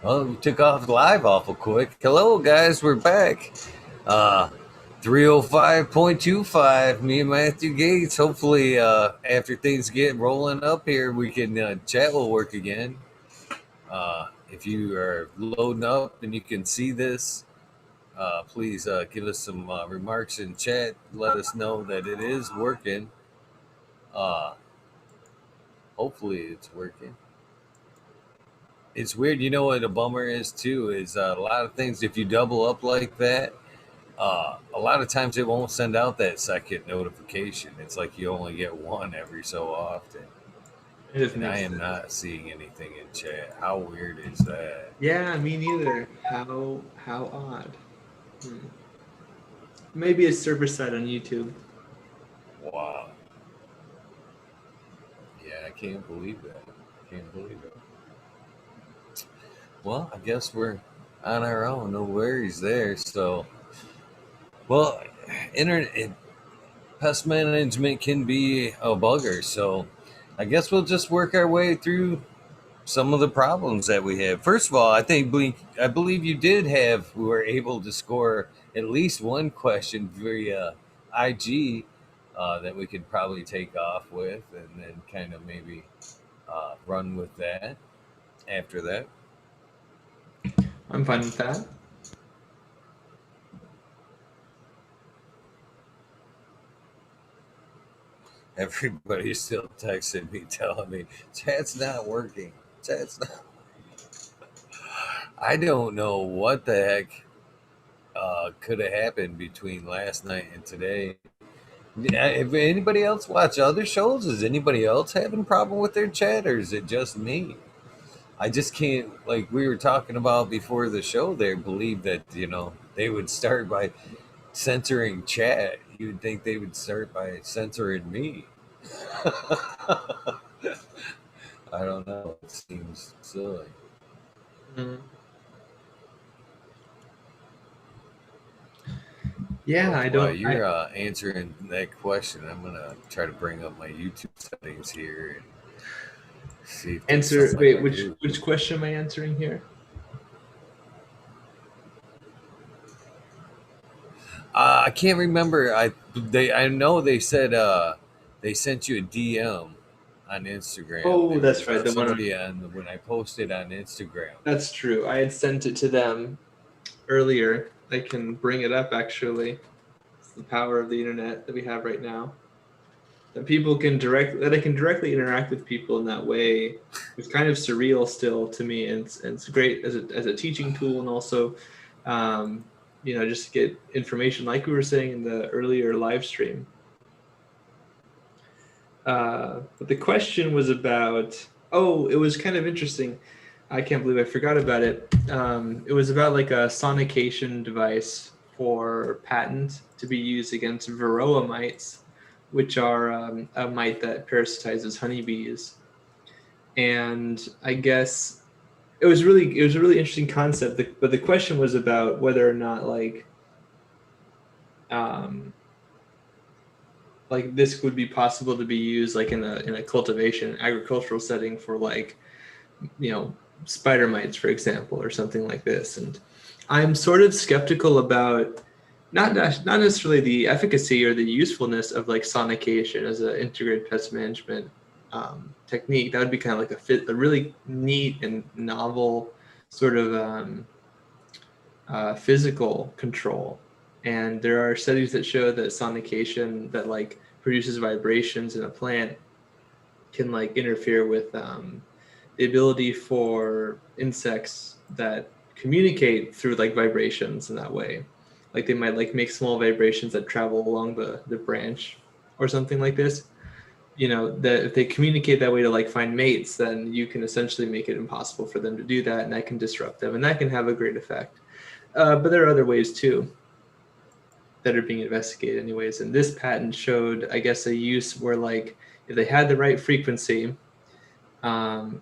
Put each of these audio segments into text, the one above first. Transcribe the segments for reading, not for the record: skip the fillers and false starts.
Oh, we took off live awful quick. Hello, guys, we're back. Uh, 305.25, me and Matthew Gates. Hopefully, after things get rolling up here, we can chat will work again. If you are loading up and you can see this, please give us some remarks in chat. Let us know that it is working. Uh, Hopefully, it's working. It's weird. You know what a bummer is too is a lot of things. If you double up like that, a lot of times it won't send out that second notification. It's like you only get one every so often. It just And I makes am sense. not seeing anything in chat. How weird is that? Yeah, me neither. How odd. Hmm. Maybe a server side on YouTube. Wow. Yeah, I can't believe that. Can't believe it. Well, I guess we're on our own. No worries there. So, well, internet pest management can be a bugger. So, I guess we'll just work our way through some of the problems that we have. First of all, I believe you did have we were able to score at least one question via IG that we could probably take off with, and then kind of maybe run with that after that. I'm fine with that. Everybody's still texting me, telling me chat's not working. Chat's not. I don't know what the heck could have happened between last night and today. Yeah, if anybody else watch other shows, is anybody else having a problem with their chat, or is it just me? I just can't, like we were talking about before the show there, believe that, they would start by censoring chat. You'd think they would start by censoring me. I don't know. It seems silly. Mm. Yeah, Well, I while don't. I you're answering that question, I'm going to try to bring up my YouTube settings here and see if there's answer. something I Wait, can which do. which question am I answering here? I can't remember. I know they said they sent you a DM on Instagram. Oh, There that's was right. The one. somebody on when I posted on Instagram. That's true. I had sent it to them earlier. I can bring it up actually. It's the power of the internet that we have right now. That I can directly interact with people in that way. It's kind of surreal still to me, and it's great as a teaching tool, and also, um, just to get information, like we were saying in the earlier live stream. But the question was about. Oh, it was kind of interesting. I can't believe I forgot about it. It was about like a sonication device for patent to be used against varroa mites, which are a mite that parasitizes honeybees. And I guess it was a really interesting concept. But the question was about whether or not um, like this would be possible to be used like in a cultivation agricultural setting for like you know spider mites, for example, or something like this. And I'm sort of skeptical about not necessarily the efficacy or the usefulness of like sonication as an integrated pest management technique. That would be kind of like a really neat and novel sort of physical control. And there are studies that show that sonication that like produces vibrations in a plant can like interfere with the ability for insects that communicate through like vibrations in that way. Like they might like make small vibrations that travel along the branch or something like this. That if they communicate that way to like find mates, then you can essentially make it impossible for them to do that, and that can disrupt them, and that can have a great effect. But there are other ways too that are being investigated anyways. And this patent showed, I guess, a use where like if they had the right frequency, um,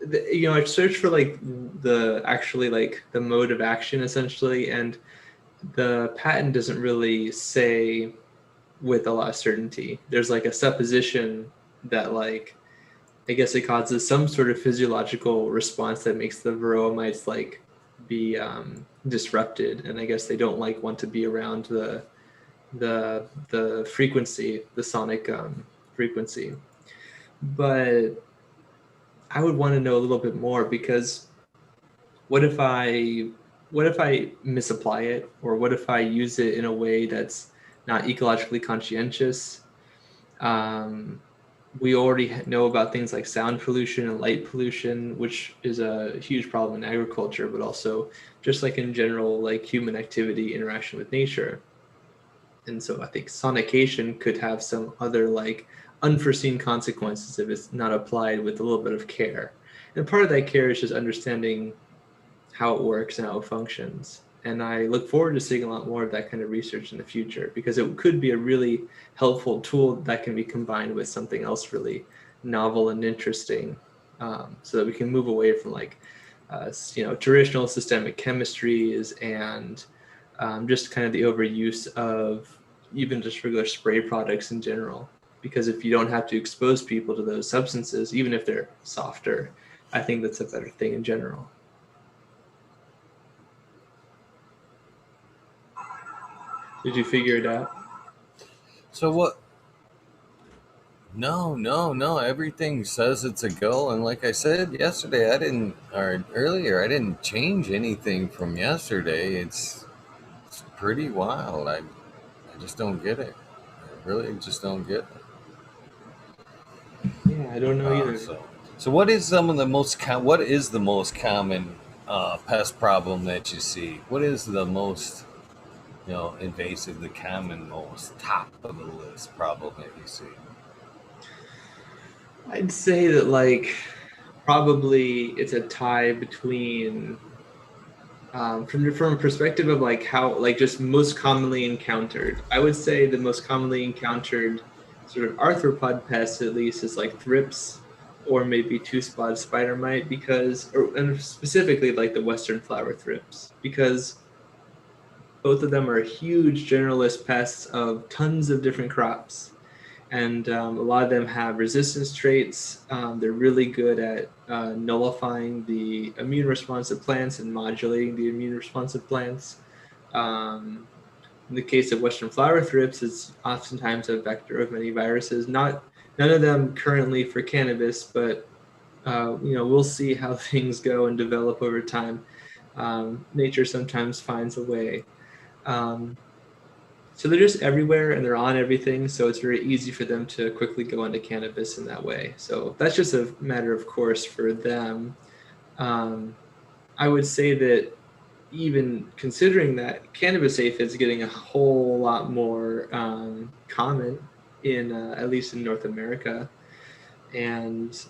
I searched for like the actually like the mode of action essentially, and the patent doesn't really say with a lot of certainty. There's like a supposition that like I guess it causes some sort of physiological response that makes the varroa mites like be disrupted, and I guess they don't like want to be around the frequency, the sonic frequency. But I would want to know a little bit more, because what if I misapply it, or what if I use it in a way that's not ecologically conscientious? Um, we already know about things like sound pollution and light pollution, which is a huge problem in agriculture, but also just like in general, like human activity, interaction with nature. And so I think sonication could have some other like unforeseen consequences if it's not applied with a little bit of care. And part of that care is just understanding how it works and how it functions. And I look forward to seeing a lot more of that kind of research in the future, because it could be a really helpful tool that can be combined with something else really novel and interesting, so that we can move away from like, traditional systemic chemistries and just kind of the overuse of even just regular spray products in general. Because if you don't have to expose people to those substances, even if they're softer, I think that's a better thing in general. Did you figure it out? So what? No, no, no. Everything says it's a go, and like I said yesterday, or earlier, I didn't change anything from yesterday. It's pretty wild. I just don't get it. I really just don't get it. Yeah, I don't know Uh, either. so, so what is some of the most what is the most common pest problem that you see? What is the most invasive, the common, most top of the list problem that you see? I'd say that like probably it's a tie between, from a perspective of like how like just most commonly encountered. I would say the most commonly encountered sort of arthropod pest, at least, is like thrips, or maybe two-spotted spider mite, and specifically like the western flower thrips, because both of them are huge generalist pests of tons of different crops. And a lot of them have resistance traits. They're really good at nullifying the immune response of plants and modulating the immune response of plants. Um, in the case of Western flower thrips, it's oftentimes a vector of many viruses. None of them currently for cannabis, but we'll see how things go and develop over time. Nature sometimes finds a way. Um, so they're just everywhere and they're on everything. So it's very easy for them to quickly go into cannabis in that way. So that's just a matter of course for them. Um, I would say that even considering that, cannabis aphids getting a whole lot more common in at least in North America, and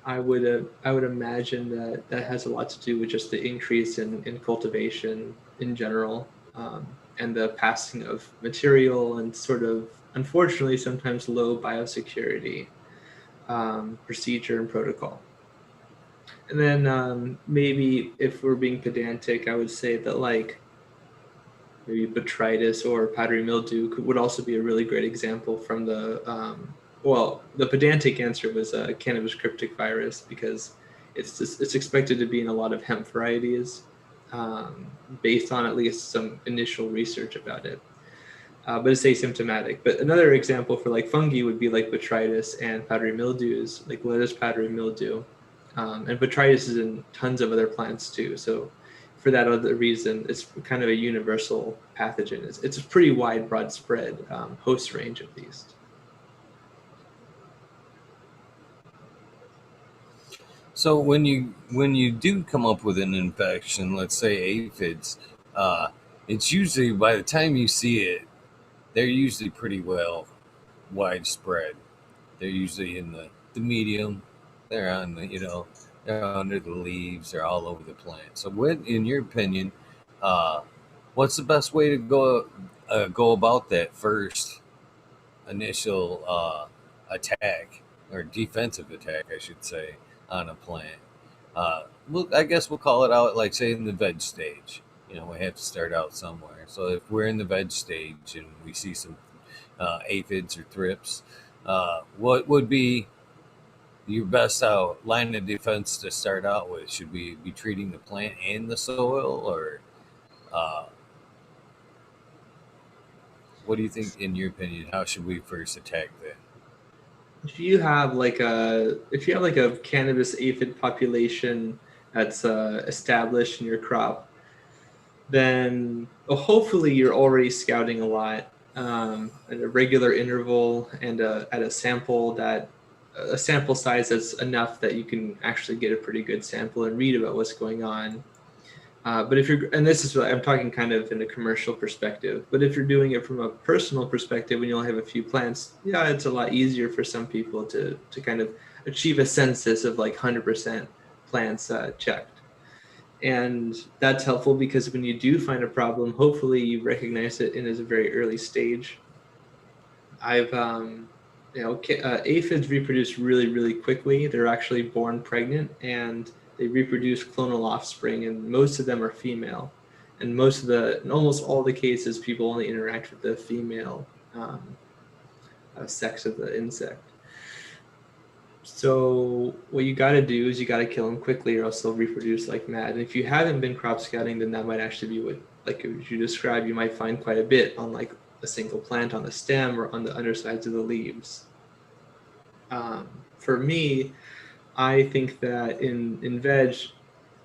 I would imagine that that has a lot to do with just the increase in cultivation in general, and the passing of material and sort of unfortunately sometimes low biosecurity procedure and protocol. And then maybe if we're being pedantic, I would say that like maybe botrytis or powdery mildew would also be a really great example from the pedantic answer was a cannabis cryptic virus, because it's expected to be in a lot of hemp varieties, based on at least some initial research about it. But it's asymptomatic. But another example for like fungi would be like botrytis and powdery mildews, like lettuce powdery mildew. And botrytis is in tons of other plants too. So for that other reason, it's kind of a universal pathogen. It's a pretty wide, broad spread host range, at least. So when you do come up with an infection, let's say aphids, uh, it's usually by the time you see it, they're usually pretty well widespread. They're usually in the medium. They're on they're under the leaves. They're all over the plant. So, what, in your opinion, uh, what's the best way to go about that first initial attack, or defensive attack, I should say, on a plant? I guess we'll call it out, like say in the veg stage. We have to start out somewhere. So if we're in the veg stage and we see some aphids or thrips, what would be your best line of defense to start out with? Should we be treating the plant and the soil, or uh, what do you think, in your opinion? How should we first attack that? If you have like a cannabis aphid population that's established in your crop, then hopefully you're already scouting a lot at a regular interval and at a sample size that's enough that you can actually get a pretty good sample and read about what's going on. But if you're, and this is what I'm talking kind of in a commercial perspective, but if you're doing it from a personal perspective when you only have a few plants, yeah, it's a lot easier for some people to kind of achieve a census of like 100% plants checked. And that's helpful because when you do find a problem, hopefully you recognize it in a very early stage. I've, aphids reproduce really, really quickly. They're actually born pregnant and they reproduce clonal offspring, and most of them are female. And in almost all the cases, people only interact with the female sex of the insect. So what you got to do is you got to kill them quickly, or else they'll reproduce like mad. And if you haven't been crop scouting, then that might actually be what, like as you described, you might find quite a bit on like a single plant on the stem or on the undersides of the leaves. For me, I think that in veg,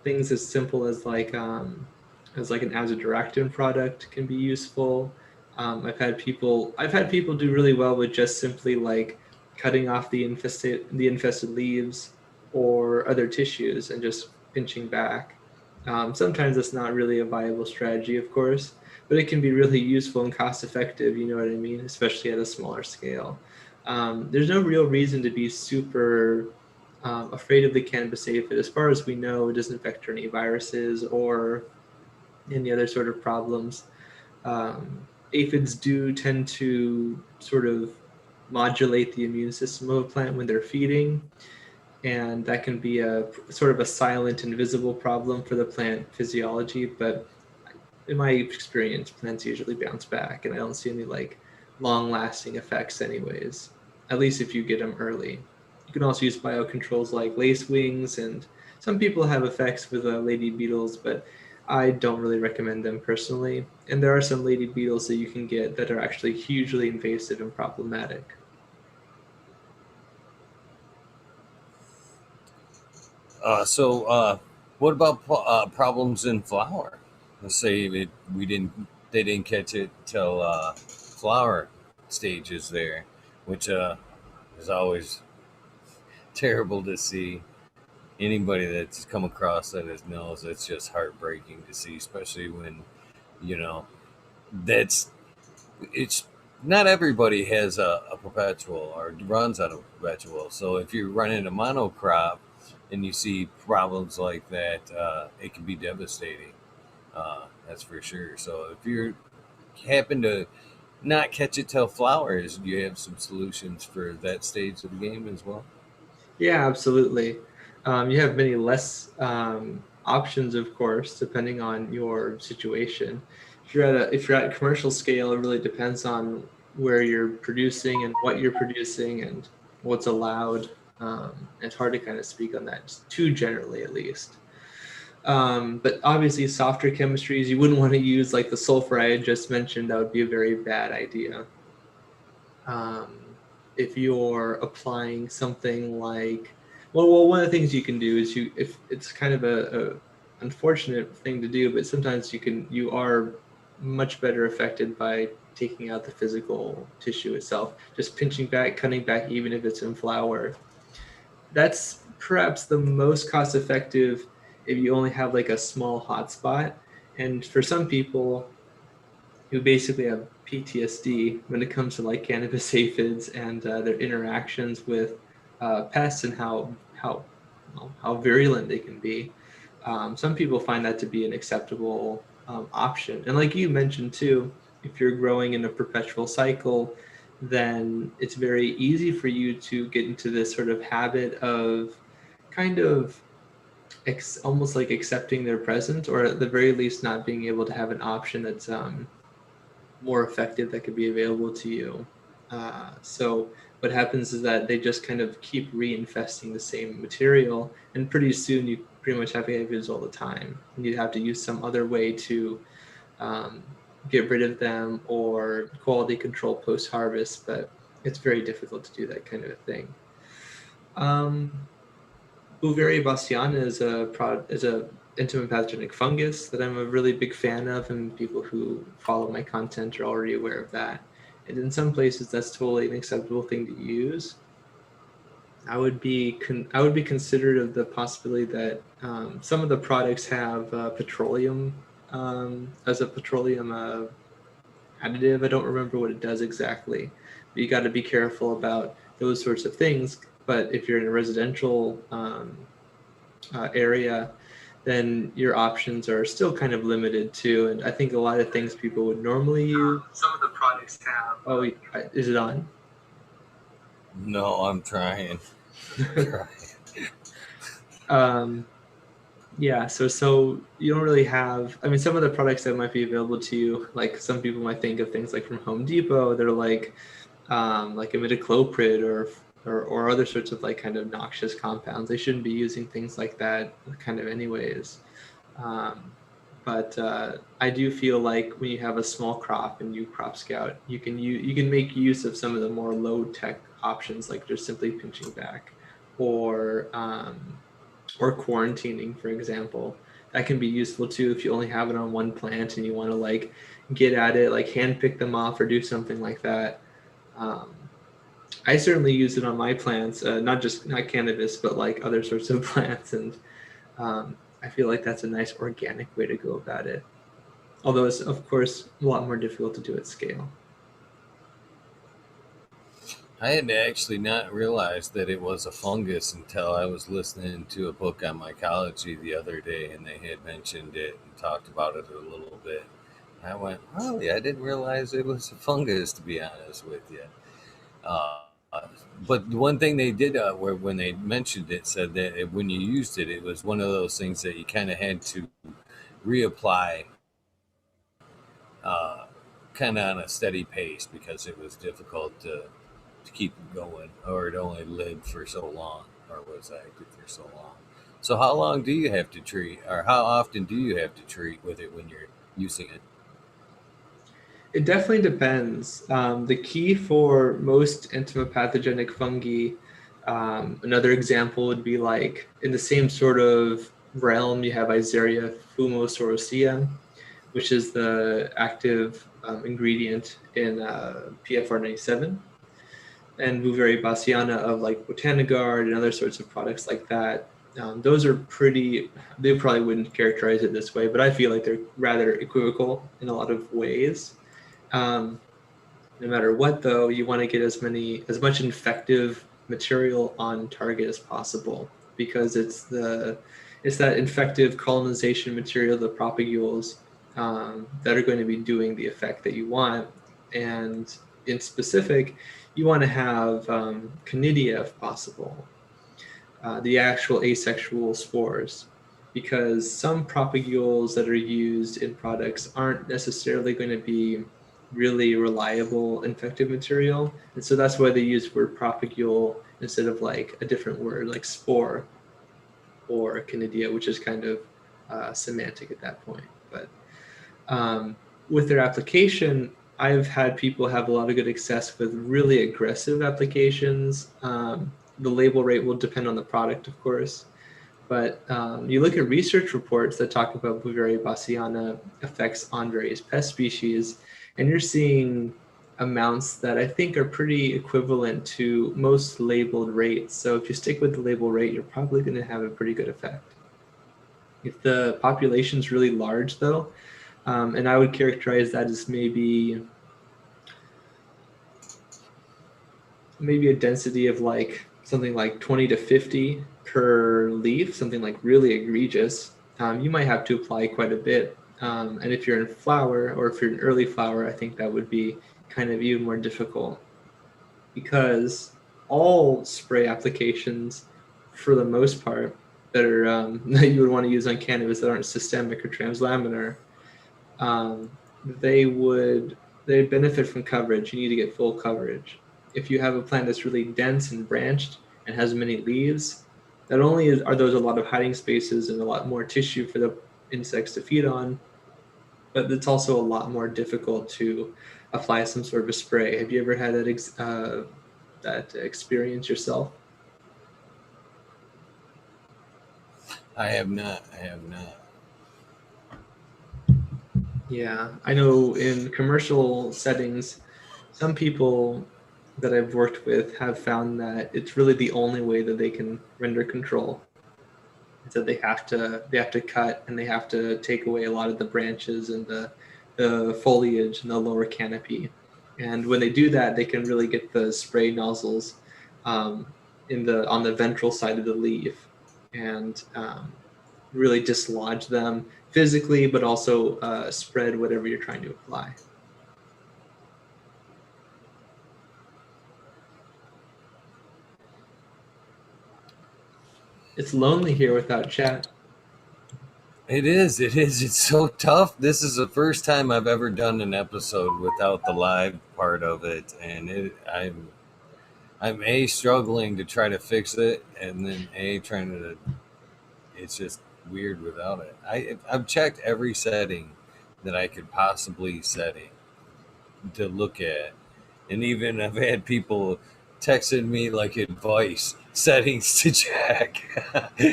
things as simple as like an azadirachtin product can be useful. I've had people do really well with just simply like cutting off the infested leaves or other tissues and just pinching back. Sometimes it's not really a viable strategy, of course, but it can be really useful and cost effective. You know what I mean? Especially at a smaller scale. There's no real reason to be super afraid of the cannabis aphid. As far as we know, it doesn't affect any viruses or any other sort of problems. Aphids do tend to sort of modulate the immune system of a plant when they're feeding, and that can be a sort of a silent, invisible problem for the plant physiology. But in my experience, plants usually bounce back, and I don't see any like long-lasting effects, anyways. At least if you get them early. You can also use biocontrols like lace wings, and some people have effects with lady beetles, but I don't really recommend them personally. And there are some lady beetles that you can get that are actually hugely invasive and problematic. What about problems in flower? Let's say they didn't catch it till flower stages there, which is always terrible to see. Anybody that's come across that knows it's just heartbreaking to see, especially when you know that's it's not everybody has a perpetual or runs on a perpetual. So if you're running a monocrop and you see problems like that, it can be devastating. That's for sure. So if you happen to not catch it till flowers, do you have some solutions for that stage of the game as well? Yeah, absolutely. You have many less options, of course, depending on your situation. If you're at a commercial scale, it really depends on where you're producing and what you're producing and what's allowed. It's hard to kind of speak on that too generally, at least. But obviously, softer chemistries, you wouldn't want to use like the sulfur I had just mentioned. That would be a very bad idea. If you're applying something like, one of the things you can do is if it's kind of a unfortunate thing to do, but sometimes you are much better affected by taking out the physical tissue itself, just pinching back, cutting back, even if it's in flower. That's perhaps the most cost effective if you only have like a small hotspot. And for some people, who basically have PTSD when it comes to like cannabis aphids and their interactions with pests and how virulent they can be. Some people find that to be an acceptable option. And like you mentioned too, if you're growing in a perpetual cycle, then it's very easy for you to get into this sort of habit of kind of almost like accepting their presence, or at the very least not being able to have an option that's more effective that could be available to you. So what happens is that they just kind of keep reinfesting the same material, and pretty soon you pretty much have aphids all the time, and you'd have to use some other way to get rid of them or quality control post-harvest, but it's very difficult to do that kind of a thing. Beauveria bassiana is a entomopathogenic fungus that I'm a really big fan of, and people who follow my content are already aware of that. And in some places, that's totally an acceptable thing to use. I would be considerate of the possibility that some of the products have petroleum as a petroleum additive. I don't remember what it does exactly, but you got to be careful about those sorts of things. But if you're in a residential area, then your options are still kind of limited too. And I think a lot of things people would normally use. Some of the products have. Oh, is it on? No, I'm trying. Yeah, so you don't really have. I mean, some of the products that might be available to you, like some people might think of things like from Home Depot. They're like imidacloprid or other sorts of like kind of noxious compounds. They shouldn't be using things like that kind of anyways. But I do feel like when you have a small crop and you crop scout, you can make use of some of the more low tech options, like just simply pinching back or quarantining, for example. That can be useful too if you only have it on one plant and you want to like get at it, like hand pick them off or do something like that. I certainly use it on my plants, not cannabis, but like other sorts of plants, and I feel like that's a nice organic way to go about it. Although it's of course a lot more difficult to do at scale. I had actually not realized that it was a fungus until I was listening to a book on mycology the other day, and they had mentioned it and talked about it a little bit. I went, really? I didn't realize it was a fungus, to be honest with you. Uh, but the one thing they did, when they mentioned it, said that when you used it, it was one of those things that you kind of had to reapply, uh, kind of on a steady pace because it was difficult to keep it going, or it only lived for so long, or was active for so long. So, how long do you have to treat, or how often do you have to treat with it when you're using it? It definitely depends. The key for most entomopathogenic fungi, another example would be like in the same sort of realm, you have Eiseria fumosoracea, which is the active ingredient in PFR97, and Beauveria bassiana of like Botanigard and other sorts of products like that. Those are pretty, they probably wouldn't characterize it this way, but I feel like they're rather equivocal in a lot of ways. No matter what, though, you want to get as much infective material on target as possible, because it's that infective colonization material, the propagules, that are going to be doing the effect that you want. And in specific, you want to have conidia if possible, the actual asexual spores, because some propagules that are used in products aren't necessarily going to be really reliable infective material. And so that's why they use word propagule instead of like a different word like spore or conidia, which is kind of semantic at that point. But with their application, I've had people have a lot of good success with really aggressive applications. The label rate will depend on the product, of course. But you look at research reports that talk about Beauveria bassiana effects on various pest species, and you're seeing amounts that I think are pretty equivalent to most labeled rates. So if you stick with the label rate, you're probably going to have a pretty good effect. If the population's really large, though, and I would characterize that as maybe a density of like something like 20 to 50 per leaf, something like really egregious, you might have to apply quite a bit. And if you're in flower, or if you're in early flower, I think that would be kind of even more difficult, because all spray applications, for the most part, that are that you would want to use on cannabis that aren't systemic or translaminar, they benefit from coverage. You need to get full coverage. if you have a plant that's really dense and branched and has many leaves, not only are those a lot of hiding spaces and a lot more tissue for the insects to feed on, but it's also a lot more difficult to apply some sort of a spray. Have you ever had that experience yourself? I have not. I have not. Yeah, I know in commercial settings, some people that I've worked with have found that it's really the only way that they can render control. Is that they have to cut and they have to take away a lot of the branches and the foliage and the lower canopy. And when they do that, they can really get the spray nozzles in the on the ventral side of the leaf and really dislodge them physically, but also spread whatever you're trying to apply. It's lonely here without chat. It is. It is. It's so tough. This is the first time I've ever done an episode without the live part of it, and I'm a struggling to try to fix it, and then a trying to. It's just weird without it. I've checked every setting that I could possibly setting to look at, and even I've had people texting me like advice settings to check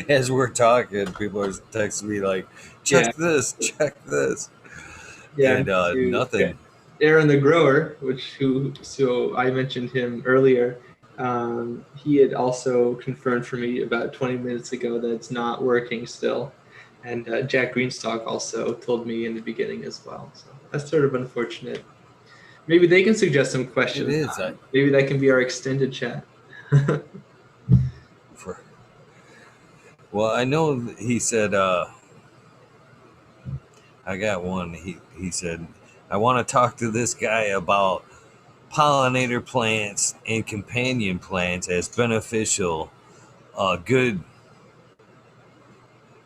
as we're talking. People are texting me like, Yeah, check this, yeah. and To nothing. Aaron the grower, so I mentioned him earlier. He had also confirmed for me about 20 minutes ago that it's not working still, and Jack Greenstock also told me in the beginning as well. So that's sort of unfortunate. Maybe they can suggest some It questions. is. Maybe that can be our extended chat. For, well, I know he said. I got one. He said, I want to talk to this guy about pollinator plants and companion plants as beneficial, good.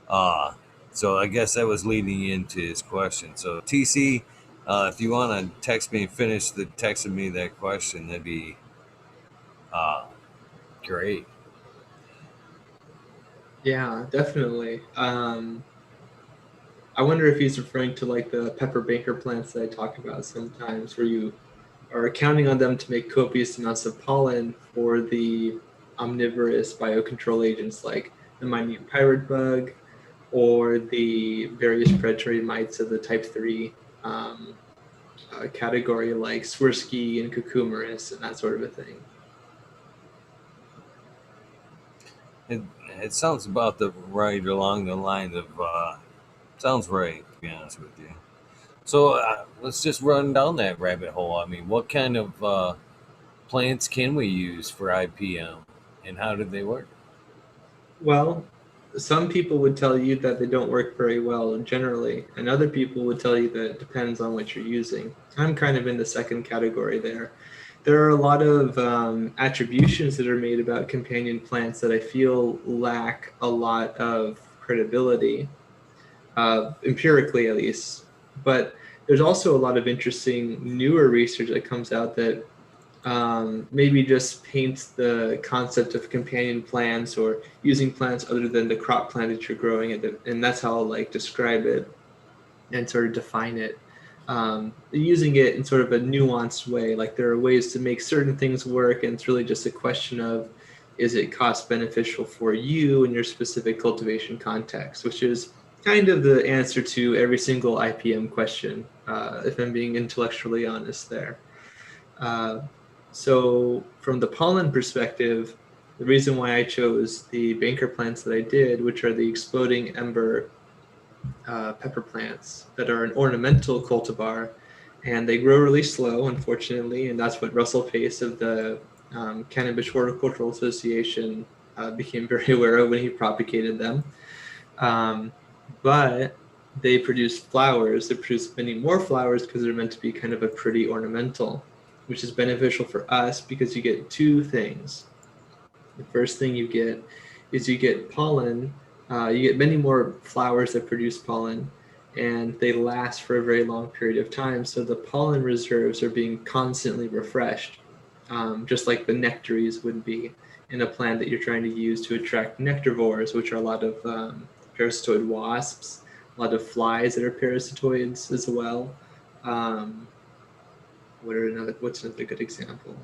Uh, so I guess that was leading into his question. So TC, if you want to text me and finish the texting me that question, that'd be uh, great. Yeah, definitely. I wonder if he's referring to like the pepper baker plants that I talk about sometimes, where you are counting on them to make copious amounts of pollen for the omnivorous biocontrol agents like the minute pirate bug or the various predatory mites of the type 3 category like Swirsky and Cucumerus and that sort of a thing. It, it sounds about the right along the lines of sounds right, to be honest with you. So let's just run down that rabbit hole. I mean, what kind of plants can we use for IPM, and how do they work? Well, some people would tell you that they don't work very well generally, and other people would tell you that it depends on what you're using. I'm kind of in the second category there. There are a lot of attributions that are made about companion plants that I feel lack a lot of credibility, empirically at least. But there's also a lot of interesting newer research that comes out that maybe just paints the concept of companion plants or using plants other than the crop plant that you're growing, and that's how I'll like describe it and sort of define it. Using it in sort of a nuanced way, like there are ways to make certain things work, and it's really just a question of is it cost beneficial for you in your specific cultivation context, which is kind of the answer to every single IPM question, if I'm being intellectually honest there. Uh, so from the pollen perspective, the reason why I chose the banker plants that I did, which are the exploding ember pepper plants that are an ornamental cultivar, and they grow really slow, unfortunately, and that's what Russell Pace of the Cannabis Horticultural Association became very aware of when he propagated them. Um, but they produce flowers. They produce many more flowers because they're meant to be kind of a pretty ornamental, which is beneficial for us because you get two things. The first thing you get is you get pollen. You get many more flowers that produce pollen, and they last for a very long period of time. So the pollen reserves are being constantly refreshed. just like the nectaries would be in a plant that you're trying to use to attract nectarivores, which are a lot of parasitoid wasps, a lot of flies that are parasitoids as well. What's another good example?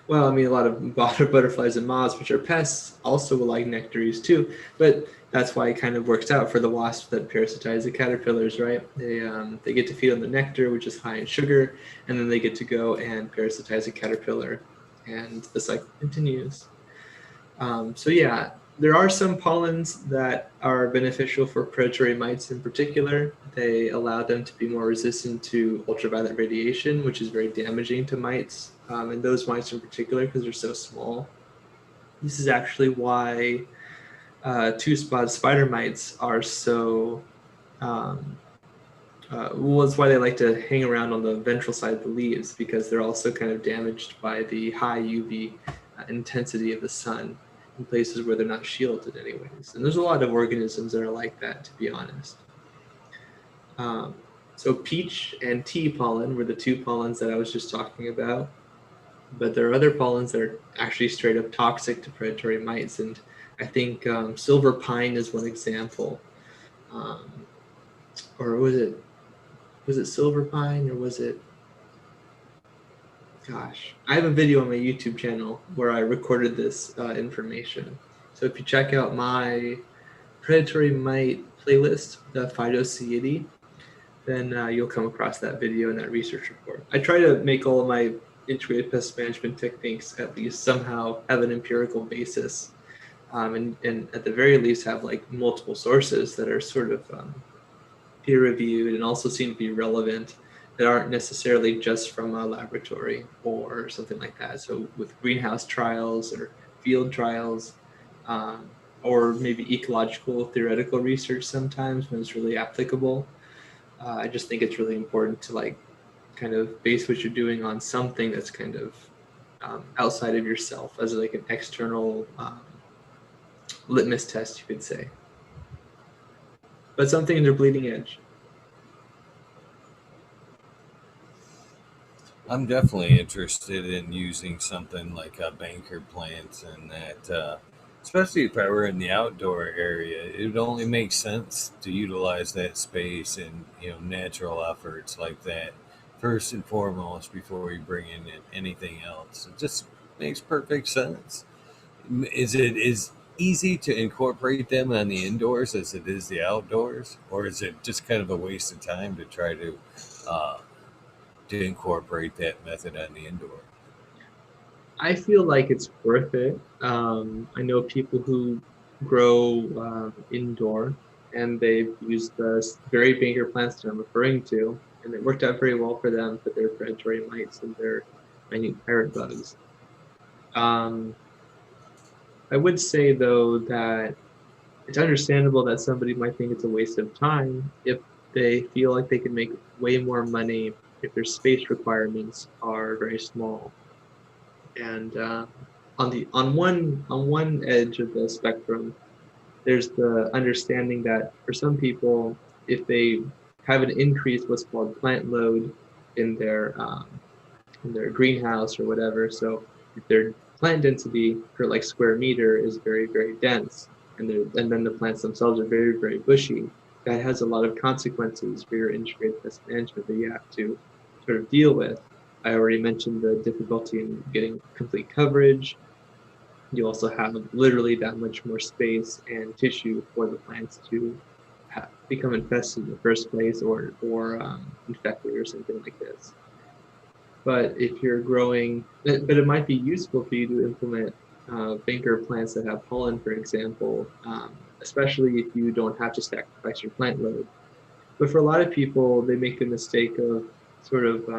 Well, I mean, a lot of butterflies and moths, which are pests, also will like nectaries too. But that's why it kind of works out for the wasps that parasitize the caterpillars, right? They get to feed on the nectar, which is high in sugar, and then they get to go and parasitize a caterpillar, and the cycle continues. So yeah, there are some pollens that are beneficial for predatory mites in particular. They allow them to be more resistant to ultraviolet radiation, which is very damaging to mites, and those mites in particular because they're so small. This is actually why two-spot spider mites are so well, it's why they like to hang around on the ventral side of the leaves, because they're also kind of damaged by the high UV intensity of the sun in places where they're not shielded anyways. And there's a lot of organisms that are like that, to be honest. So peach and tea pollen were the two pollens that I was just talking about. But there are other pollens that are actually straight up toxic to predatory mites. And I think silver pine is one example. Or was it silver pine, or was it, gosh, I have a video on my YouTube channel where I recorded this information. So if you check out my predatory mite playlist, the Phytocyidae, then you'll come across that video and that research report. I try to make all of my integrated pest management techniques at least somehow have an empirical basis, and at the very least have like multiple sources that are sort of peer-reviewed and also seem to be relevant, that aren't necessarily just from a laboratory or something like that. So with greenhouse trials or field trials, or maybe ecological theoretical research sometimes when it's really applicable. I just think it's really important to like kind of base what you're doing on something that's kind of outside of yourself, as like an external litmus test, you could say. But something in their bleeding edge. I'm definitely interested in using something like a banker plant, and that, especially if I were in the outdoor area, it would only make sense to utilize that space in natural efforts like that first and foremost before we bring in anything else. It just makes perfect sense. Is it as easy to incorporate them on the indoors as it is the outdoors, or is it just kind of a waste of time to try uh, to incorporate that method on the indoor? I feel like it's worth it. I know people who grow indoor, and they've used the very banker plants that I'm referring to, and it worked out very well for them for their predatory mites and their minute parrot bugs. Um, I would say though that it's understandable that somebody might think it's a waste of time if they feel like they can make way more money if their space requirements are very small. And on one edge of the spectrum, there's the understanding that for some people, if they have an increased what's called plant load in their greenhouse or whatever, so if their plant density per like square meter is very, very dense, and then the plants themselves are very, very bushy, that has a lot of consequences for your integrated pest management that you have to sort of deal with. I already mentioned the difficulty in getting complete coverage. You also have literally that much more space and tissue for the plants to become infested in the first place, or infected or something like this. But if you're growing, but it might be useful for you to implement banker plants that have pollen, for example, especially if you don't have to sacrifice your plant load. But for a lot of people, they make the mistake of sort of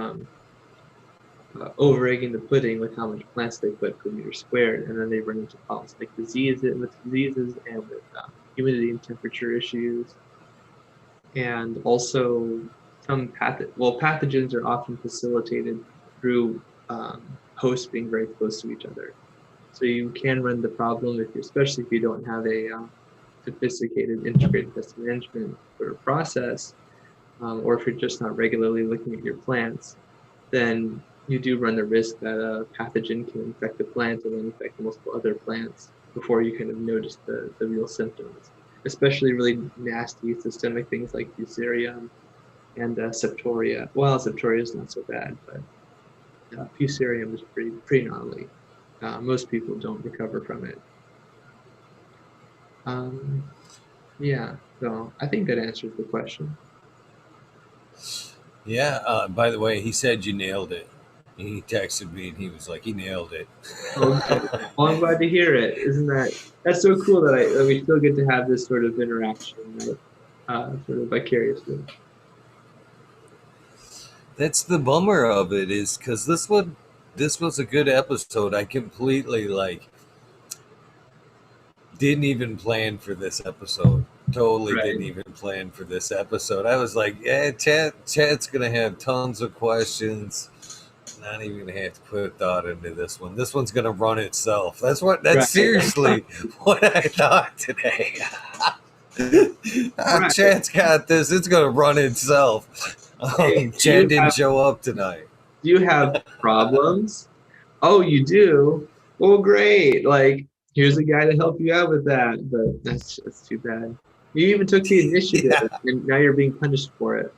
over-egging the pudding with how much plants they put per meter squared, and then they run into problems like diseases and with humidity and temperature issues, and also some pathogens are often facilitated through hosts being very close to each other. So you can run the problem especially if you don't have a sophisticated integrated pest management sort of process, or if you're just not regularly looking at your plants, then you do run the risk that a pathogen can infect the plant and then infect multiple other plants before you kind of notice the real symptoms, especially really nasty systemic things like Fusarium and Septoria. Well, Septoria is not so bad, but Fusarium is pretty gnarly. Most people don't recover from it. Yeah, so I think that answers the question. Yeah. By the way, he said you nailed it. He texted me and he was like, he nailed it. Oh, good. Well, I'm glad to hear it. Isn't that's so cool that we still get to have this sort of interaction, right? Sort of vicariously. That's the bummer of it, is because this was a good episode. I completely didn't even plan for this episode. Totally didn't Right. even plan for this episode. I was like, yeah, Chad's gonna have tons of questions. Not even gonna have to put thought into this one. This one's gonna run itself. That's Right. seriously what I thought today. Right. Chad's got this. It's gonna run itself. Hey, Chad didn't show up tonight. do you have problems? Oh, you do? Well, great. Like, here's a guy to help you out with that. But that's too bad. You even took the initiative, Yeah. and now you're being punished for it.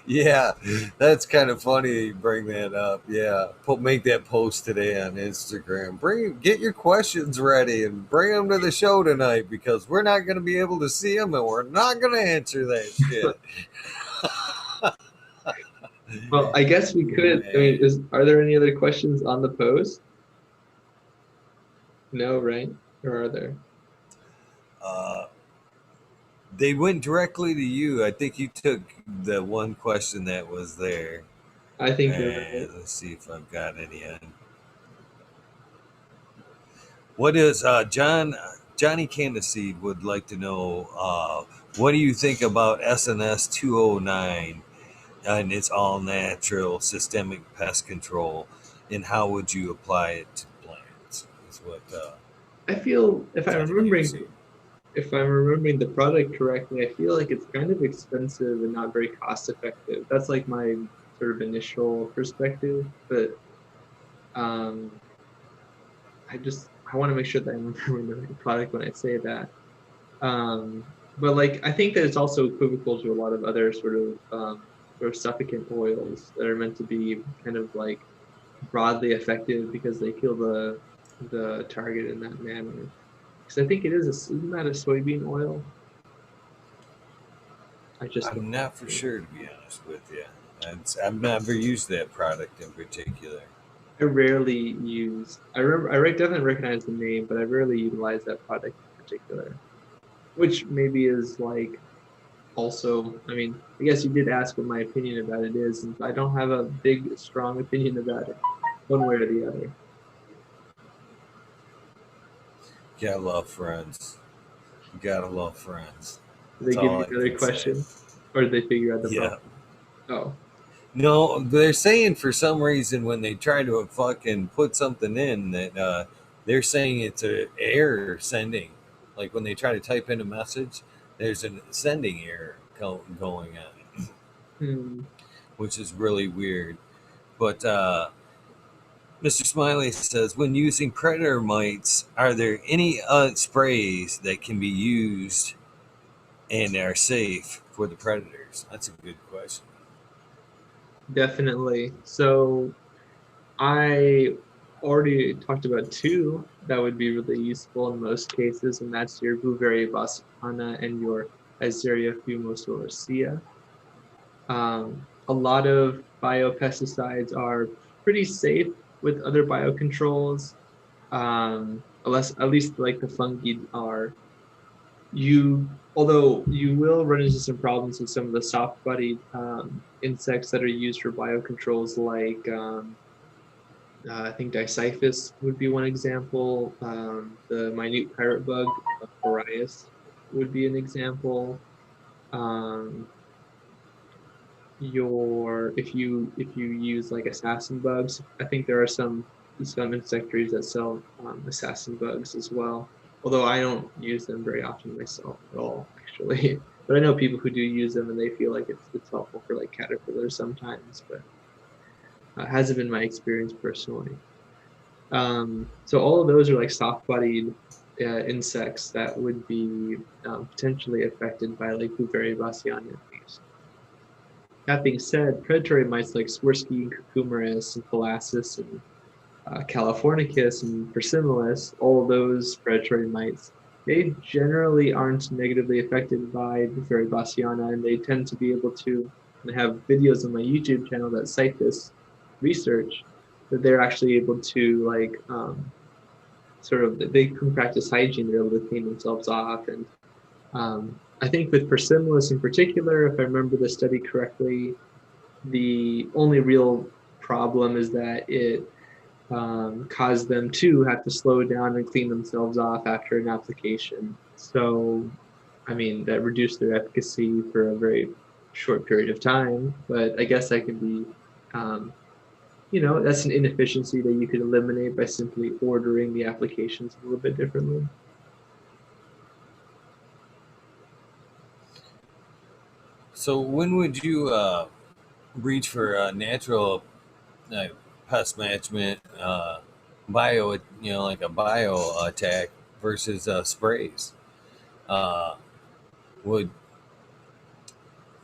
Yeah, that's kind of funny you bring that up. Yeah, make that post today on Instagram. Get your questions ready and bring them to the show tonight, because we're not going to be able to see them and we're not going to answer that shit. Well, I guess we could. I mean, are there any other questions on the post? No, right? Or are there? They went directly to you. I think you took the one question that was there. I think you're right. Let's see if I've got any. What is Johnny Candaseed would like to know? What do you think about SNS 209 and its all natural systemic pest control, and how would you apply it to plants? Is what I feel if I'm Johnny remembering Candaseed. if I'm remembering the product correctly, I feel like it's kind of expensive and not very cost effective. That's like my sort of initial perspective, but I want to make sure that I'm remembering the right product when I say that. But like I think that it's also equivocal to a lot of other sort of suffocant oils that are meant to be kind of like broadly effective because they kill the target in that manner. Because I think isn't that a soybean oil? I'm not for sure, to be honest with you. I've never used that product in particular. I rarely use. I definitely recognize the name, but I rarely utilize that product in particular. Which maybe is like also. I mean, I guess you did ask what my opinion about it is, and I don't have a big, strong opinion about it, one way or the other. You gotta love friends. You gotta love friends. Did they give you another question, or did they figure out the problem? Oh. No, they're saying for some reason when they try to fucking put something in that they're saying it's an error sending. Like when they try to type in a message, there's a sending error going on, which is really weird. But Mr. Smiley says, when using predator mites, are there any sprays that can be used and are safe for the predators? That's a good question. Definitely. So I already talked about two that would be really useful in most cases, and that's your Beauveria vaccina and your Azaria fumosoracea. A lot of biopesticides are pretty safe with other biocontrols, unless at least like the fungi are. Although you will run into some problems with some of the soft-bodied insects that are used for biocontrols, like I think Dicyphus would be one example. The minute pirate bug, Boreas, would be an example. If you use like assassin bugs, I think there are some insectaries that sell assassin bugs as well. Although I don't use them very often myself at all, actually. But I know people who do use them, and they feel like it's helpful for like caterpillars sometimes. But Hasn't been my experience personally. So all of those are like soft-bodied insects that would be potentially affected by like Bouveria bassiana at least. That being said, predatory mites like Swirsky and Cucumeris and Thalassus and Californicus and Persimilis, all those predatory mites, they generally aren't negatively affected by Bouveria bassiana, and they tend to be able to, and I have videos on my YouTube channel that cite this research, that they're actually able to like sort of, they can practice hygiene, they're able to clean themselves off. And I think with Persimilis in particular, if I remember the study correctly, the only real problem is that it caused them to have to slow down and clean themselves off after an application. So, I mean, that reduced their efficacy for a very short period of time, but I guess that could be, that's an inefficiency that you could eliminate by simply ordering the applications a little bit differently. So when would you reach for natural pest management, bio, like a bio attack versus sprays? Uh, would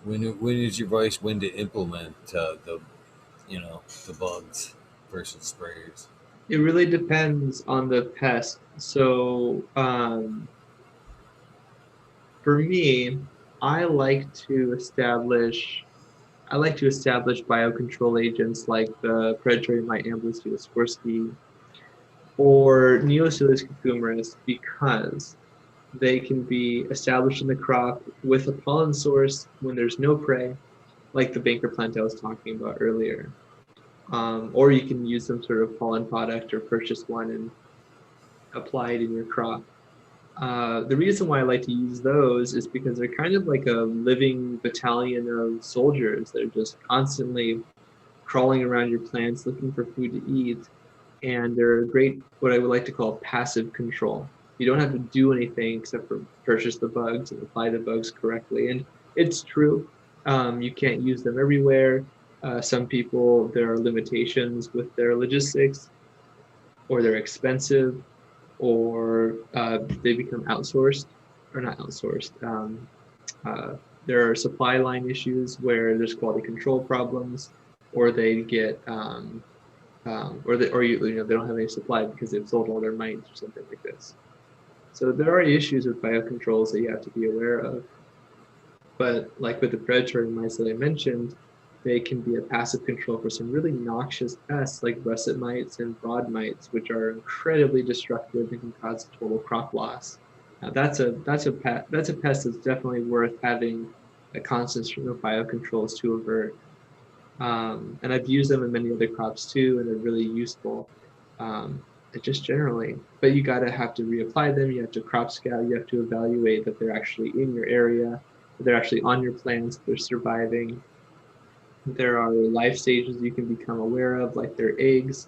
when is your advice when to implement the bugs versus sprays? It really depends on the pest. So for me, I like to establish biocontrol agents like the predatory mite Amblysio Sikorsky or Neosilius cucumeris because they can be established in the crop with a pollen source when there's no prey, like the banker plant I was talking about earlier. Or you can use some sort of pollen product or purchase one and apply it in your crop. The reason why I like to use those is because they're kind of like a living battalion of soldiers that are just constantly crawling around your plants looking for food to eat. And they're a great, what I would like to call passive control. You don't have to do anything except for purchase the bugs and apply the bugs correctly. And it's true. You can't use them everywhere. Some people, there are limitations with their logistics, or they're expensive, or they become outsourced, or not outsourced. There are supply line issues where there's quality control problems, or they get they don't have any supply because they've sold all their mites or something like this. So there are issues with biocontrols that you have to be aware of. But like with the predatory mites that I mentioned, they can be a passive control for some really noxious pests like russet mites and broad mites, which are incredibly destructive and can cause total crop loss. Now that's a pest that's definitely worth having a constant stream of biocontrols to avert. And I've used them in many other crops too, and they're really useful. Just generally, but you gotta have to reapply them. You have to crop scout. You have to evaluate that they're actually in your area, that they're actually on your plants, they're surviving. There are life stages you can become aware of, like their eggs,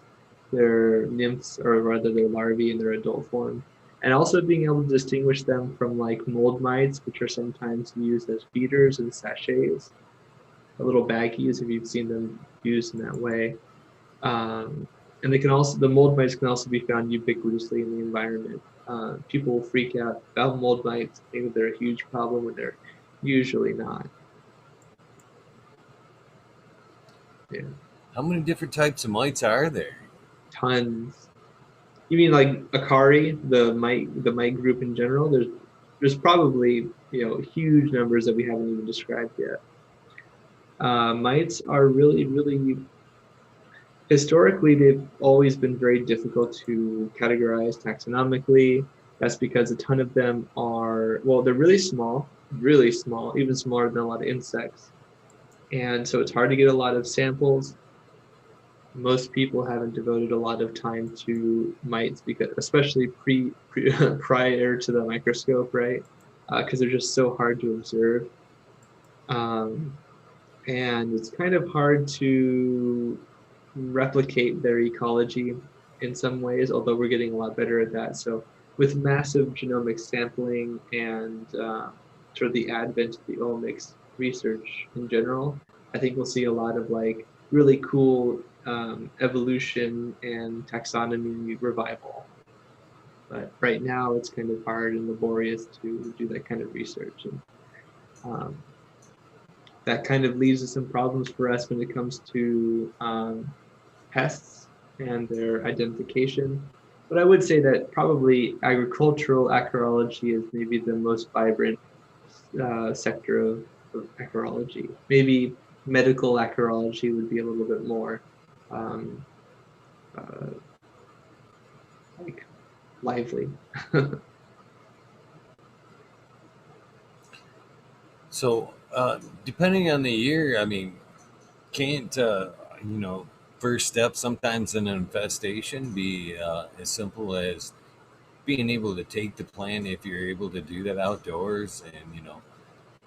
their nymphs, or rather their larvae in their adult form. And also being able to distinguish them from like mold mites, which are sometimes used as feeders and sachets, little baggies if you've seen them used in that way. And they can also, the mold mites can also be found ubiquitously in the environment. People will freak out about mold mites, think that they're a huge problem when they're usually not. Yeah. How many different types of mites are there? Tons. You mean like Acari, the mite group in general? There's probably huge numbers that we haven't even described yet. Mites are really historically, they've always been very difficult to categorize taxonomically. That's because a ton of them are, well, they're really small, even smaller than a lot of insects. And so it's hard to get a lot of samples. Most people haven't devoted a lot of time to mites, because especially prior to the microscope, right? Because they're just so hard to observe. And it's kind of hard to replicate their ecology in some ways, although we're getting a lot better at that. So with massive genomic sampling and sort of the advent of the omics research in general, I think we'll see a lot of like really cool evolution and taxonomy revival. But right now it's kind of hard and laborious to do that kind of research. And that kind of leaves us some problems for us when it comes to pests and their identification. But I would say that probably agricultural acarology is maybe the most vibrant sector of acarology. Maybe medical acarology would be a little bit more um, like lively. So, depending on the year, I mean, can't you know, first step sometimes in an infestation be as simple as being able to take the plant if you're able to do that outdoors, and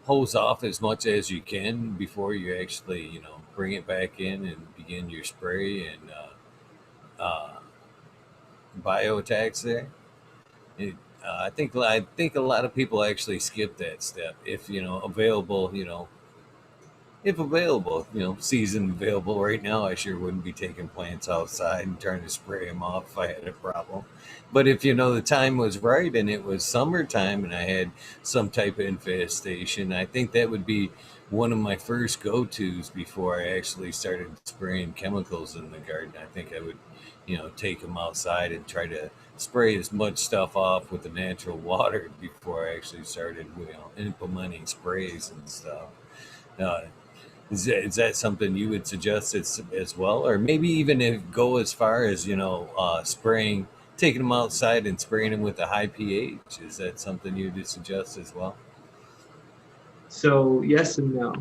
hose off as much as you can before you actually bring it back in and begin your spray and bio attacks there. It, I think a lot of people actually skip that step if available. If available, season available right now, I sure wouldn't be taking plants outside and trying to spray them off if I had a problem. But if the time was right and it was summertime and I had some type of infestation, I think that would be one of my first go tos before I actually started spraying chemicals in the garden. I think I would, take them outside and try to spray as much stuff off with the natural water before I actually started, implementing sprays and stuff. Uh, is that something you would suggest as well, or maybe even go as far as spraying, taking them outside and spraying them with a high pH? Is that something you would suggest as well? So yes and no.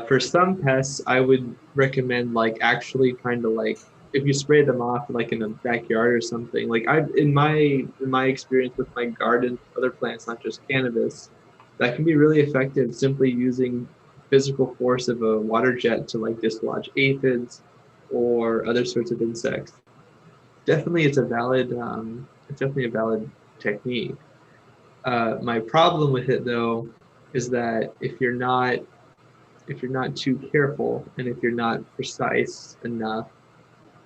For some pests, I would recommend like actually trying to like if you spray them off like in a backyard or something. Like I in my experience with my garden, other plants, not just cannabis, that can be really effective simply using physical force of a water jet to like dislodge aphids or other sorts of insects. Definitely, it's definitely a valid technique. My problem with it though is that if you're not too careful and if you're not precise enough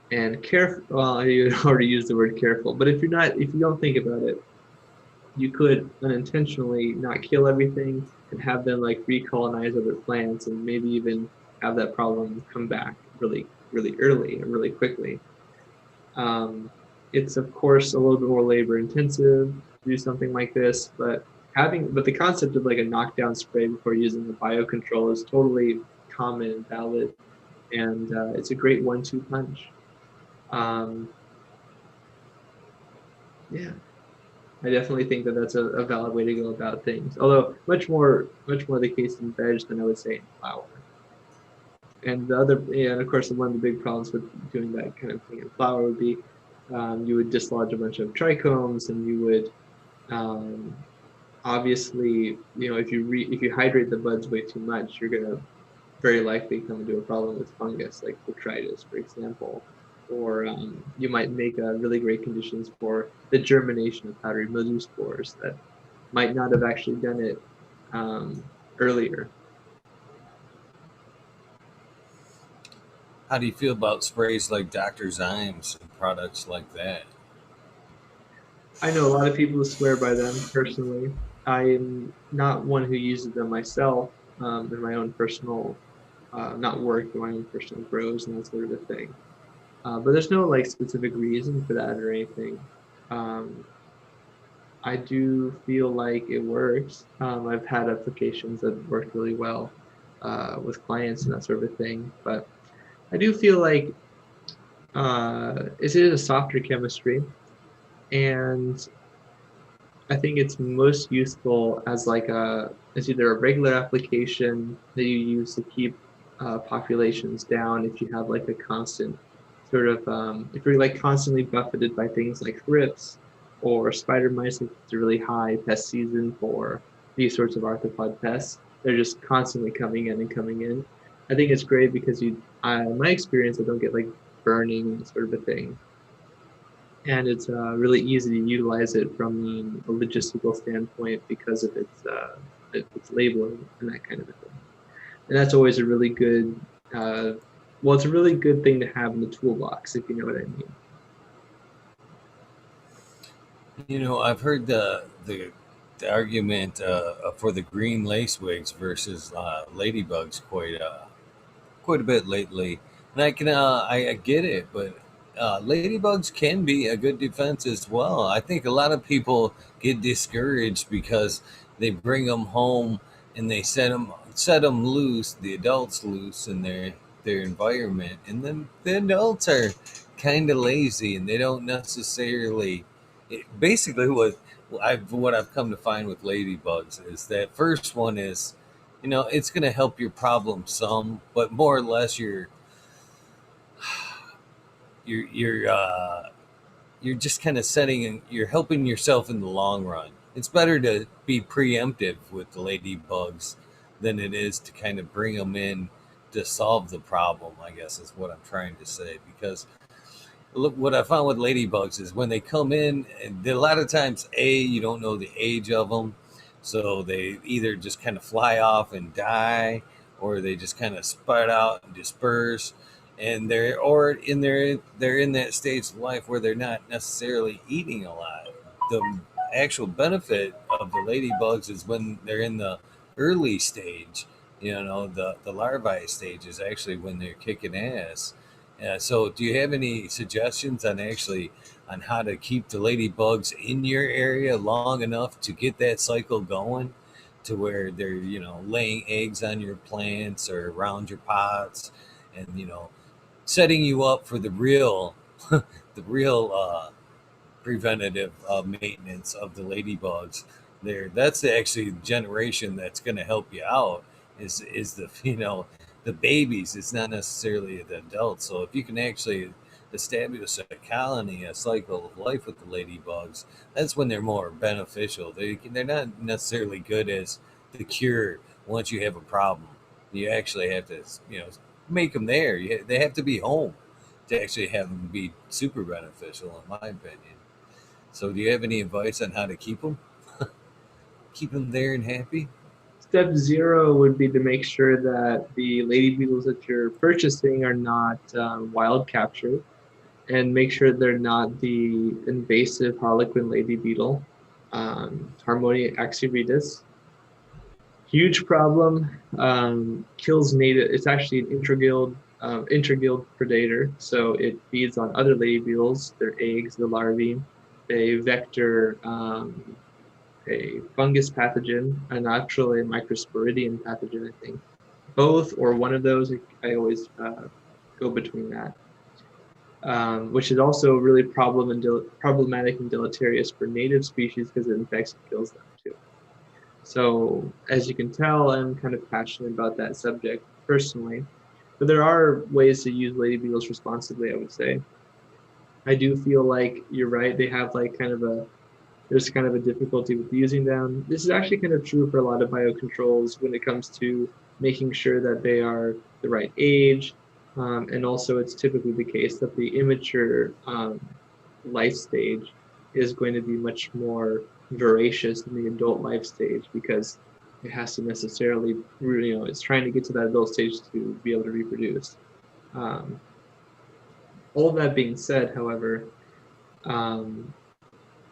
and careful, well, you already used the word careful, but if you don't think about it, you could unintentionally not kill everything and have them like recolonize other plants and maybe even have that problem come back really, really early and really quickly. Um, it's of course a little bit more labor intensive to do something like this, but the concept of like a knockdown spray before using the biocontrol is totally common and valid, and it's a great one-two punch. Um, yeah, I definitely think that that's a valid way to go about things. Although much more the case in veg than I would say in flower. And of course, one of the big problems with doing that kind of thing in flower would be you would dislodge a bunch of trichomes, and you would obviously, if you hydrate the buds way too much, you're gonna very likely come into a problem with fungus, like botrytis, for example. Or you might make really great conditions for the germination of powdery mildew spores that might not have actually done it earlier. How do you feel about sprays like Dr. Zymes and products like that? I know a lot of people who swear by them personally. I am not one who uses them myself in my own personal, not work, but my own personal grows and that sort of a thing. But there's no like specific reason for that or anything. Um, I do feel like it works. I've had applications that work really well with clients and that sort of a thing. But I do feel like it is a softer chemistry, and I think it's most useful as either a regular application that you use to keep populations down if you have like a constant sort of if you're like constantly buffeted by things like thrips or spider mice. Like it's a really high pest season for these sorts of arthropod pests. They're just constantly coming in and coming in. I think it's great because in my experience, I don't get like burning sort of a thing, and it's really easy to utilize it from a logistical standpoint because of its labeling and that kind of a thing. And that's always a really good well, it's a really good thing to have in the toolbox, if you know what I mean. I've heard the argument for the green lacewigs versus ladybugs quite a bit lately, and I get it, but ladybugs can be a good defense as well. I think a lot of people get discouraged because they bring them home and they set them loose, the adults loose in their environment, and then the adults are kind of lazy and they don't necessarily. Basically, what I've come to find with ladybugs is that first one is, it's going to help your problem some, but more or less you're just kind of you're helping yourself in the long run. It's better to be preemptive with the ladybugs than it is to kind of bring them in to solve the problem, I guess is what I'm trying to say. Because look, what I found with ladybugs is when they come in, and a lot of times, you don't know the age of them, so they either just kind of fly off and die, or they just kind of spread out and disperse, and they're in that stage of life where they're not necessarily eating a lot. The actual benefit of the ladybugs is when they're in the early stage. The larvae stage is actually when they're kicking ass. So, do you have any suggestions on how to keep the ladybugs in your area long enough to get that cycle going, to where they're laying eggs on your plants or around your pots, and setting you up for the real the real preventative maintenance of the ladybugs? That's actually the generation that's going to help you out. Is the the babies? It's not necessarily the adults. So if you can actually establish a colony, a cycle of life with the ladybugs, that's when they're more beneficial. They're not necessarily good as the cure once you have a problem. You actually have to make them there. They have to be home to actually have them be super beneficial, in my opinion. So, do you have any advice on how to keep them there and happy? Step zero would be to make sure that the lady beetles that you're purchasing are not wild captured, and make sure they're not the invasive harlequin lady beetle, Harmonia axivridis. Huge problem. Kills native. It's actually an interguild predator, so it feeds on other lady beetles, their eggs, the larvae. They vector a fungus pathogen, and actually a microsporidian pathogen, I think. Both or one of those, I always go between that, which is also really problematic and deleterious for native species because it infects and kills them too. So as you can tell, I'm kind of passionate about that subject personally, but there are ways to use lady beetles responsibly, I would say. I do feel like you're right. They have there's kind of a difficulty with using them. This is actually kind of true for a lot of biocontrols when it comes to making sure that they are the right age. And also it's typically the case that the immature life stage is going to be much more voracious than the adult life stage, because it has to necessarily, it's trying to get to that adult stage to be able to reproduce. All of that being said, however,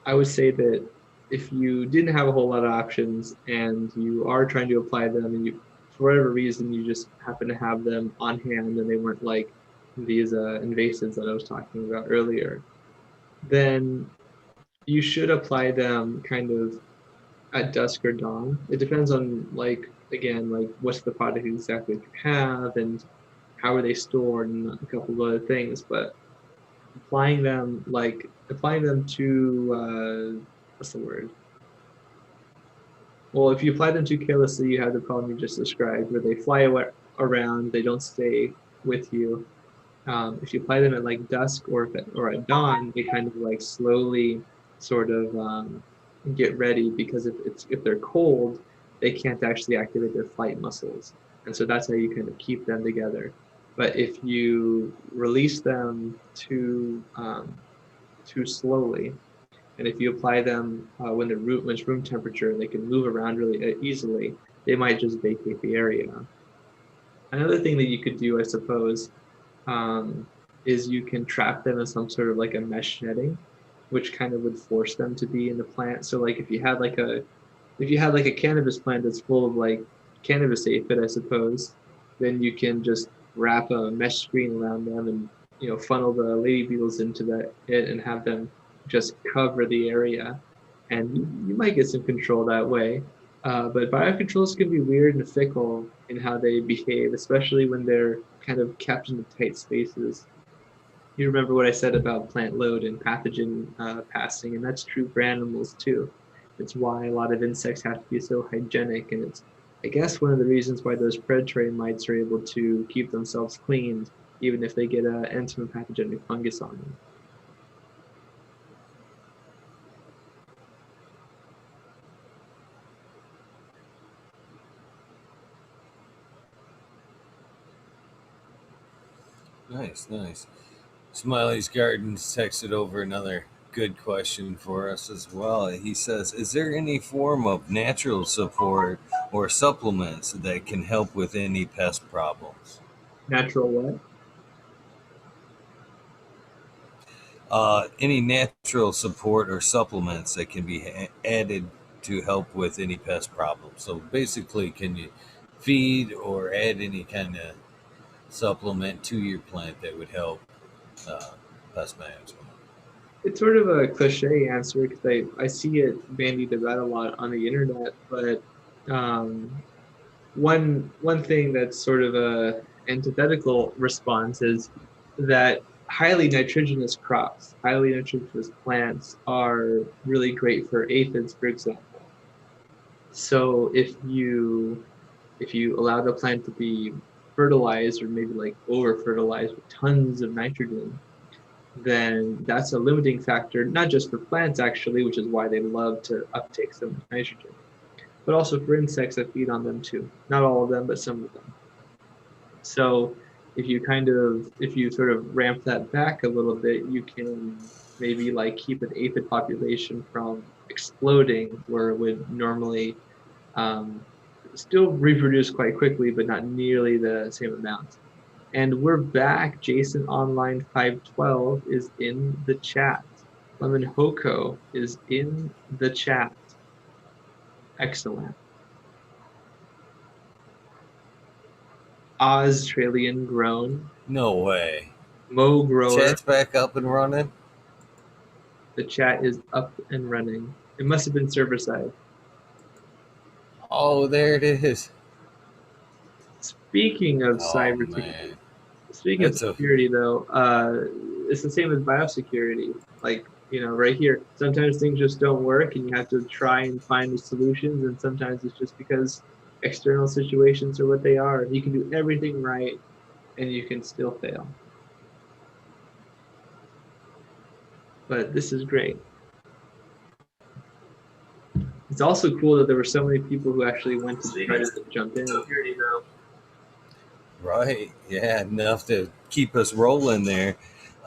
I would say that if you didn't have a whole lot of options and you are trying to apply them, and for whatever reason, you just happen to have them on hand and they weren't like these invasives that I was talking about earlier, then you should apply them kind of at dusk or dawn. It depends on again, what's the product exactly that you have and how are they stored and a couple of other things. But applying them to what's the word? Well, if you apply them too carelessly, you have the problem you just described, where they fly around, they don't stay with you. If you apply them at dusk or at dawn, they kind of slowly sort of get ready, because if they're cold, they can't actually activate their flight muscles, and so that's how you kind of keep them together. But if you release them too slowly, and if you apply them when it's room temperature and they can move around really easily, they might just vacate the area. Another thing that you could do, I suppose, is you can trap them in some sort of like a mesh netting, which kind of would force them to be in the plant. So like if you had like a cannabis plant that's full of like cannabis aphid, I suppose, then you can just wrap a mesh screen around them and funnel the lady beetles into it and have them just cover the area, and you might get some control that way. But biocontrols can be weird and fickle in how they behave, especially when they're kind of kept in tight spaces. You remember what I said about plant load and pathogen passing, and that's true for animals too. It's why a lot of insects have to be so hygienic, and it's, I guess, one of the reasons why those predatory mites are able to keep themselves cleaned, even if they get an entomopathogenic fungus on them. Nice, nice. Smiley's Gardens texted over another good question for us as well. He says, is there any form of natural support or supplements that can help with any pest problems? Natural what? Any natural support or supplements that can be added to help with any pest problems. So basically, can you feed or add any kind of supplement to your plant that would help uh, pest management? It's sort of a cliche answer because I see it bandied about a lot on the internet, but um, one thing that's sort of a antithetical response is that highly nitrogenous crops, highly nitrogenous plants are really great for aphids, for example. So if you allow the plant to be fertilized or maybe like over fertilized with tons of nitrogen, then that's a limiting factor, not just for plants actually, which is why they love to uptake so much nitrogen, but also for insects that feed on them too. Not all of them, but some of them. So if you sort of ramp that back a little bit, you can maybe like keep an aphid population from exploding where it would normally um, still reproduce quite quickly, but not nearly the same amount. And we're back. Jason Online 512 is in the chat. Lemon Hoko is in the chat. Excellent. Australian grown. No way. Mo grower. Chat's back up and running. The chat is up and running. It must have been server side. Oh, there it is. Speaking of Oh cybersecurity, man, speaking of that's a security though, it's the same as biosecurity. Like, right here, sometimes things just don't work and you have to try and find the solutions, and sometimes it's just because external situations are what they are. You can do everything right and you can still fail. But this is great. It's also cool that there were so many people who actually went to try to jump in. right. Yeah, enough to keep us rolling there.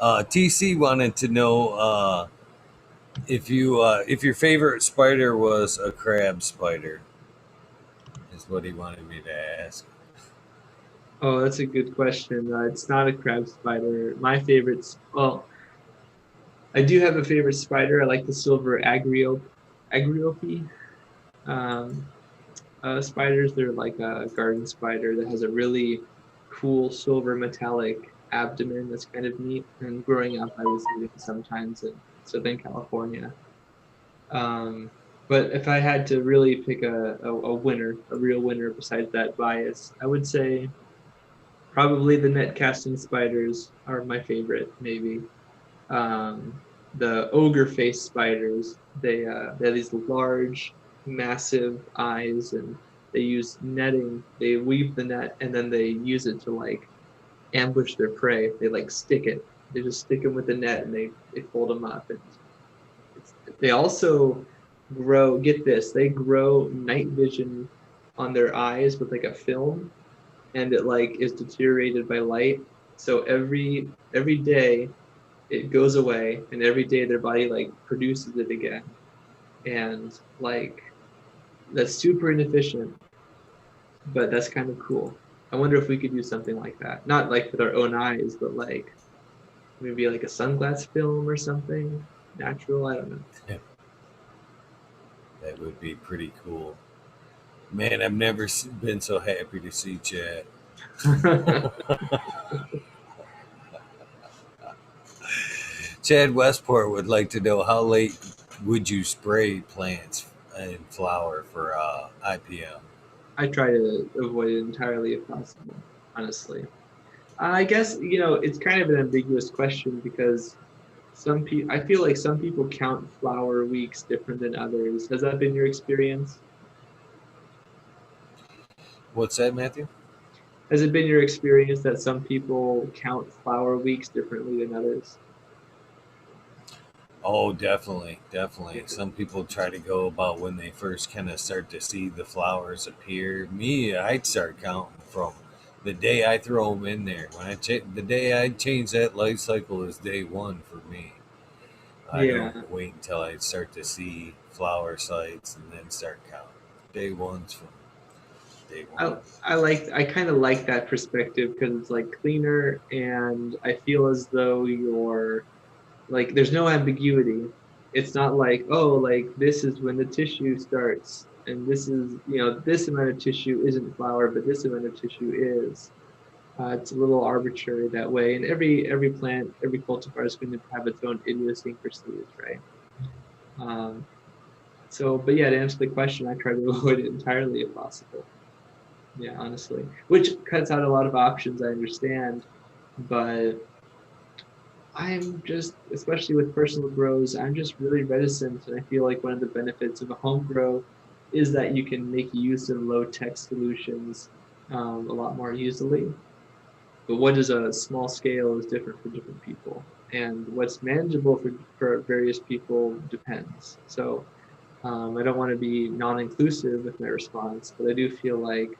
TC wanted to know if your favorite spider was a crab spider. Is what he wanted me to ask. Oh, that's a good question. It's not a crab spider. My favorites, well, I do have a favorite spider. I like the silver agriope um, spiders. They're like a garden spider that has a really cool silver metallic abdomen that's kind of neat. And growing up, I was eating sometimes in Southern California. Um, but if I had to really pick a winner, a real winner besides that bias, I would say probably the net casting spiders are my favorite, maybe. The ogre face spiders, they have these large, massive eyes, and they use netting. They weave the net and then they use it to like ambush their prey. They like stick it. They just stick them with the net and they fold them up. And they also grow. Get this, they grow night vision on their eyes with like a film, and it like is deteriorated by light. So every day it goes away, and every day their body like produces it again, and like that's super inefficient, but that's kind of cool. I wonder if we could do something like that. Not like with our own eyes, but like maybe like a sunglass film or something natural. I don't know. That would be pretty cool. Man, I've never been so happy to see Chad. Chad Westport would like to know how late would you spray plants and flower for IPM? I try to avoid it entirely if possible, honestly. I guess, it's kind of an ambiguous question because I feel like some people count flower weeks different than others. Has that been your experience? What's that, Matthew? Has it been your experience that some people count flower weeks differently than others? Oh, definitely, Yeah. definitely. Some people try to go about when they first kind of start to see the flowers appear. Me, I'd start counting from the day I throw them in there. The day I change that life cycle is day one for me. I don't Yeah. wait until I start to see flower sites and then start counting. Day one's from day one. I kind of like that perspective because it's like cleaner and I feel as though you're like there's no ambiguity. It's not like, oh, like this is when the tissue starts and this is, this amount of tissue isn't flower, but this amount of tissue is. It's a little arbitrary that way, and every plant, every cultivar is going to have its own idiosyncrasies, right? Um, but yeah, to answer the question, I try to avoid it entirely if possible. Yeah, honestly, which cuts out a lot of options. I understand, but I'm just, especially with personal grows, I'm just really reticent, and I feel like one of the benefits of a home grow is that you can make use of low tech solutions a lot more easily. But what is a small scale is different for different people, and what's manageable for various people depends. So I don't want to be non-inclusive with my response, but I do feel like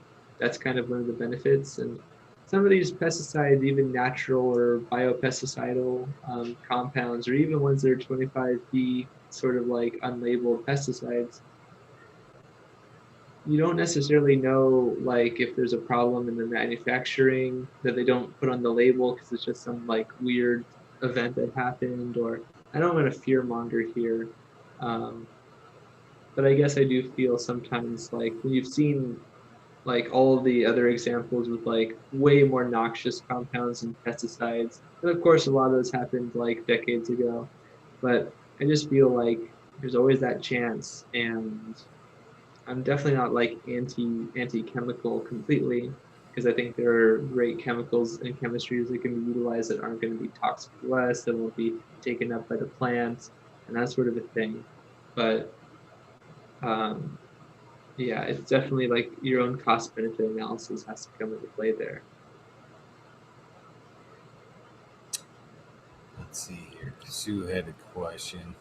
that's kind of one of the benefits. And some of these pesticides, even natural or biopesticidal compounds, or even ones that are 25B sort of like unlabeled pesticides, you don't necessarily know like if there's a problem in the manufacturing that they don't put on the label because it's just some like weird event that happened. Or I don't want to fear monger here, um, but I guess I do feel sometimes like when you've seen like all of the other examples with like way more noxious compounds and pesticides, and of course a lot of those happened like decades ago, but I just feel like there's always that chance. And I'm definitely not like anti chemical completely because I think there are great chemicals and chemistries that can be utilized that aren't going to be toxic to us, that won't be taken up by the plants, and that sort of a thing. But um, yeah, it's definitely like your own cost benefit analysis has to come into play there. Let's see here. Sue had a question.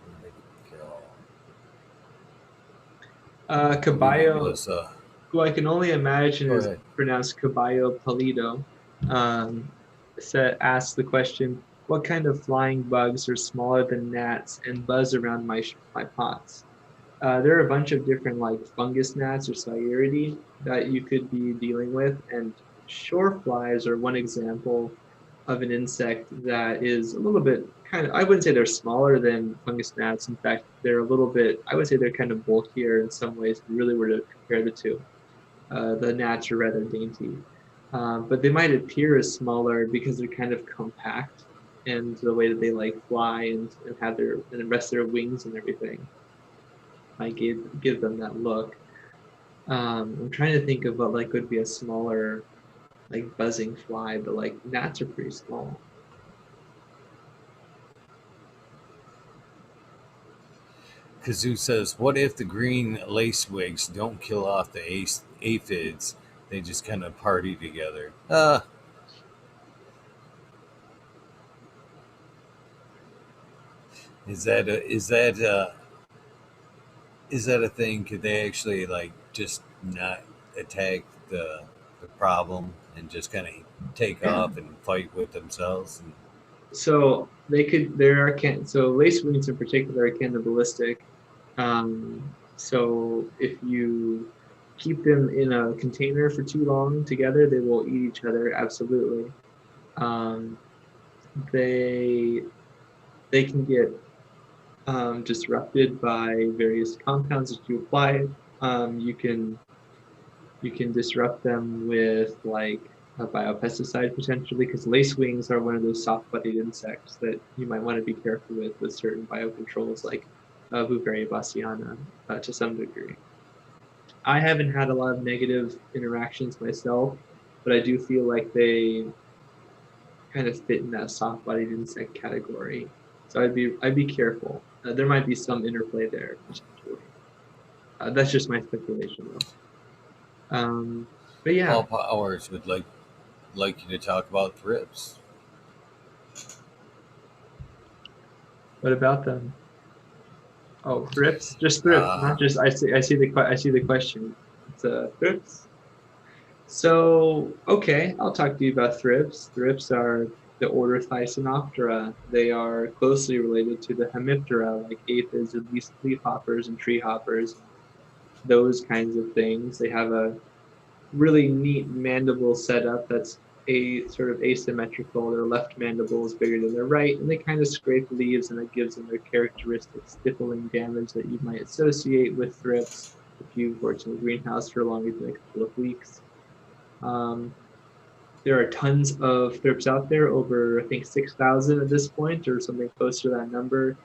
Where'd it go? I believe it Caballo, was. who I can only imagine Go is ahead. pronounced Caballo Palido, um, asked the question, what kind of flying bugs are smaller than gnats and buzz around my pots? There are a bunch of different like fungus gnats or Sciuridae that you could be dealing with, and shore flies are one example of an insect that is a little bit kind of, I wouldn't say they're smaller than fungus gnats. In fact, they're a little bit, I would say they're kind of bulkier in some ways if you really were to compare the two. The gnats are rather dainty, but they might appear as smaller because they're kind of compact and the way that they like fly and have and rest their wings and everything might give them that look. I'm trying to think of what like would be a smaller like buzzing fly, but like gnats are pretty small. Kazoo says, "What if the green lacewigs don't kill off the aphids? They just kind of party together." Is that a thing? Could they actually like just not attack the problem and just kind of take Yeah. off and fight with themselves? And So they could there are can so lace wings in particular are cannibalistic. So if you keep them in a container for too long together, they will eat each other. Absolutely. Um, they can get disrupted by various compounds that you apply. You can disrupt them with like a biopesticide potentially, because lacewings are one of those soft-bodied insects that you might want to be careful with certain biocontrols like Beauveria bassiana to some degree. I haven't had a lot of negative interactions myself, but I do feel like they kind of fit in that soft-bodied insect category. So I'd be careful. There might be some interplay there potentially. That's just my speculation though. But yeah, Paul Powers would like you to talk about thrips. what about them? Oh, thrips, just thrips, Uh, not just. I see the question. It's thrips. So okay, I'll talk to you about thrips. Thrips are the order Thysanoptera. They are closely related to the Hemiptera, like aphids and leaf hoppers and tree hoppers, those kinds of things. They have a really neat mandible setup that's a sort of asymmetrical. Their left mandible is bigger than their right, and they kind of scrape leaves, and it gives them their characteristic stippling damage that you might associate with thrips if you've worked in a greenhouse for longer than a couple of weeks. Um, there are tons of thrips out there, over I think 6,000 at this point, or something close to that number.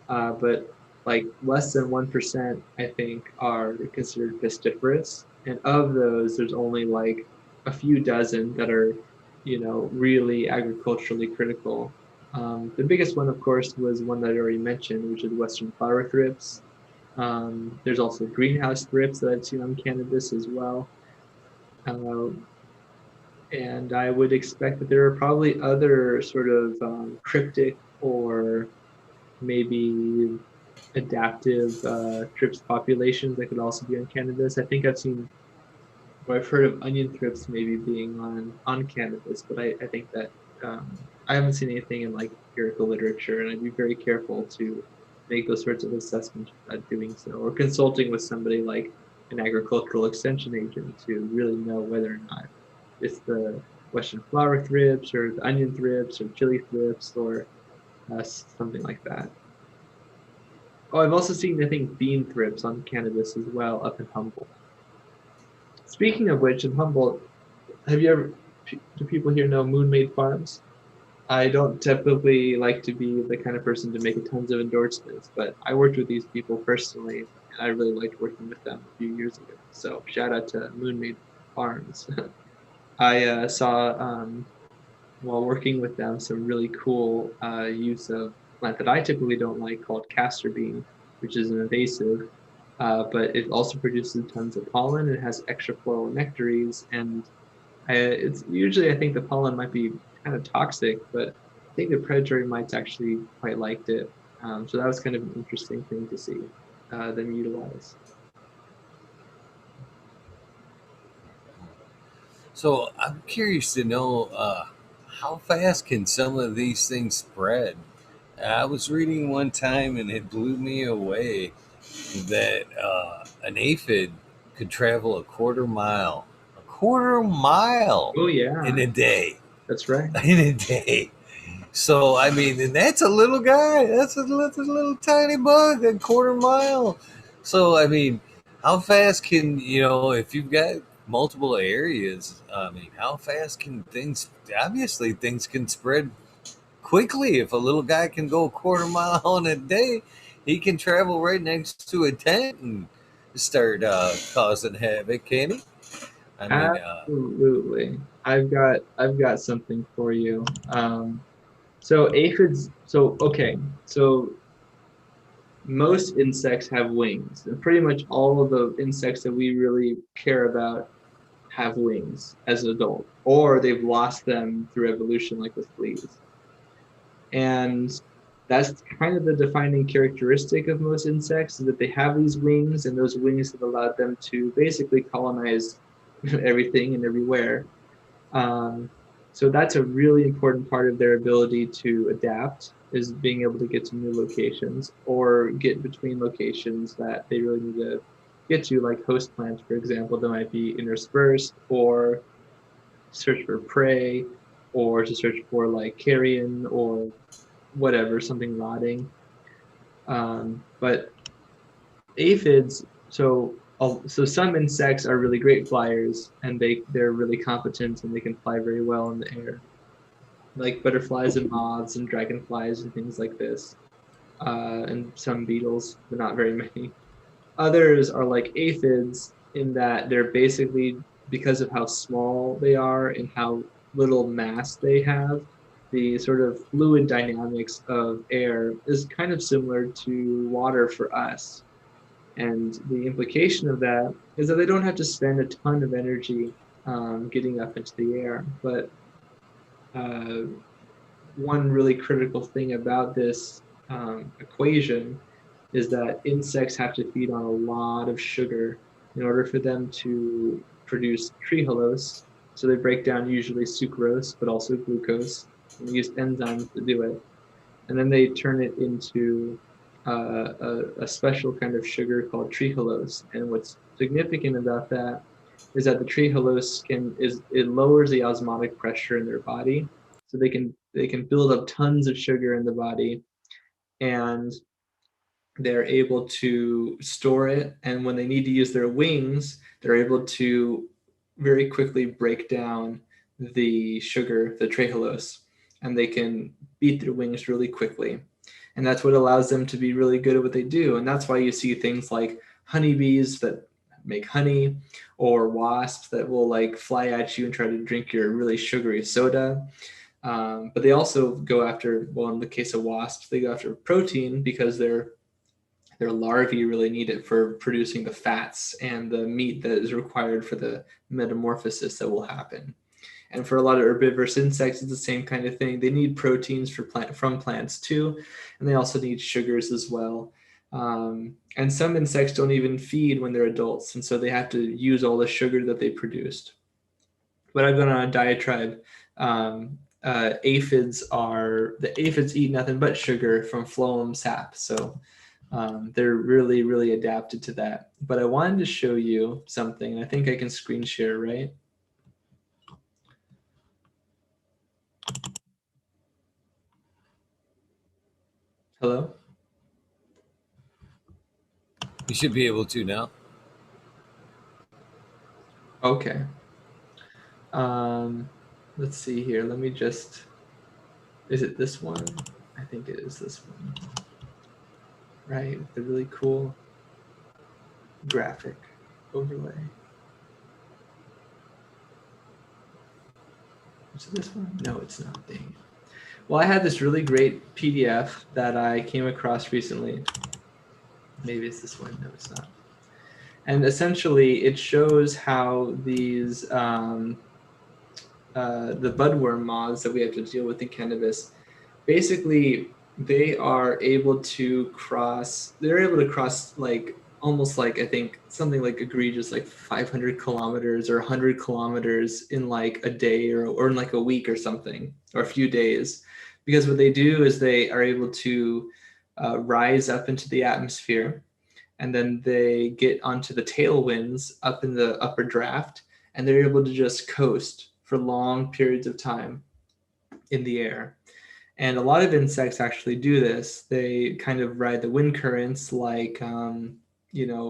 But like less than 1%, I think, are considered pestiferous. And of those, there's only like a few dozen that are, really agriculturally critical. The biggest one, of course, was one that I already mentioned, which is Western flower thrips. There's also greenhouse thrips that I've seen on cannabis as well. Uh, and I would expect that there are probably other sort of cryptic or maybe adaptive thrips populations that could also be on cannabis. I think I've heard of onion thrips maybe being on cannabis, but I think that I haven't seen anything in like empirical literature, and I'd be very careful to make those sorts of assessments without doing so, or consulting with somebody like an agricultural extension agent to really know whether or not it's the Western flower thrips or the onion thrips or chili thrips or something like that. Oh, I've also seen, I think, bean thrips on cannabis as well up in Humboldt. Speaking of which, in Humboldt, have you ever, do people here know Moon Made Farms? I don't typically like to be the kind of person to make tons of endorsements, but I worked with these people personally, and I really liked working with them a few years ago. So shout out to Moon Made Farms. I saw, while working with them, some really cool use of plant that I typically don't like called castor bean, which is an invasive, but it also produces tons of pollen. It has extra floral nectaries, and it's usually, I think the pollen might be kind of toxic, but I think the predatory mites actually quite liked it. So that was kind of an interesting thing to see them utilize. so I'm curious to know how fast can some of these things spread? I was reading one time and it blew me away that an aphid could travel a quarter mile Oh in yeah, a day, that's right. in a day. So I mean, and that's a little guy. That's a little tiny bug, a quarter mile. So I mean, how fast can if you've got multiple areas? I mean, how fast can things? Obviously, things can spread quickly. If a little guy can go a quarter mile in a day, he can travel right next to a tent and start causing havoc. Can he? I mean, Absolutely. I've got something for you. So aphids, so okay, so most insects have wings, and pretty much all of the insects that we really care about have wings as an adult, or they've lost them through evolution, like with fleas. And that's kind of the defining characteristic of most insects is that they have these wings, and those wings have allowed them to basically colonize everything and everywhere. Um, so that's a really important part of their ability to adapt is being able to get to new locations or get between locations that they really need to get to, like host plants, for example, that might be interspersed, or search for prey, or to search for like carrion or whatever, something rotting. But aphids, so some insects are really great flyers, and they're really competent and they can fly very well in the air, like butterflies and moths and dragonflies and things like this, and some beetles, but not very many. Others are like aphids in that they're basically, because of how small they are and how little mass they have, the sort of fluid dynamics of air is kind of similar to water for us. And the implication of that is that they don't have to spend a ton of energy getting up into the air. But uh, one really critical thing about this equation is that insects have to feed on a lot of sugar in order for them to produce trehalose. So they break down usually sucrose, but also glucose, and they use enzymes to do it. And then they turn it into a special kind of sugar called trehalose. And what's significant about that is that the trehalose it lowers the osmotic pressure in their body, so they can build up tons of sugar in the body, and they're able to store it. And when they need to use their wings, they're able to very quickly break down the sugar, the trehalose, and they can beat their wings really quickly. And that's what allows them to be really good at what they do. And that's why you see things like honeybees that make honey, or wasps that will like fly at you and try to drink your really sugary soda. But they also go after, well, in the case of wasps, they go after protein because their larvae really need it for producing the fats and the meat that is required for the metamorphosis that will happen. And for a lot of herbivorous insects, it's the same kind of thing. They need proteins from plants too, and they also need sugars as well. And some insects don't even feed when they're adults, and so they have to use all the sugar that they produced. But I've gone on a diatribe. Aphids eat nothing but sugar from phloem sap, so they're really, really adapted to that. But I wanted to show you something. I think I can screen share, right? Hello? You should be able to now. Okay. Let's see here. Let me just, is it this one? I think it is this one. Right, the really cool graphic overlay. Is it this one? No, it's not. Dang it. Well, I had this really great PDF that I came across recently. Maybe it's this one. No, it's not. And essentially, it shows how these the budworm moths that we have to deal with in cannabis, basically they are able to cross. They're able to cross like almost like, I think something like egregious, like 500 kilometers or 100 kilometers in like a day or in like a week or something, or a few days, because what they do is they are able to rise up into the atmosphere, and then they get onto the tailwinds up in the upper draft, and they're able to just coast for long periods of time in the air. And a lot of insects actually do this. They kind of ride the wind currents, like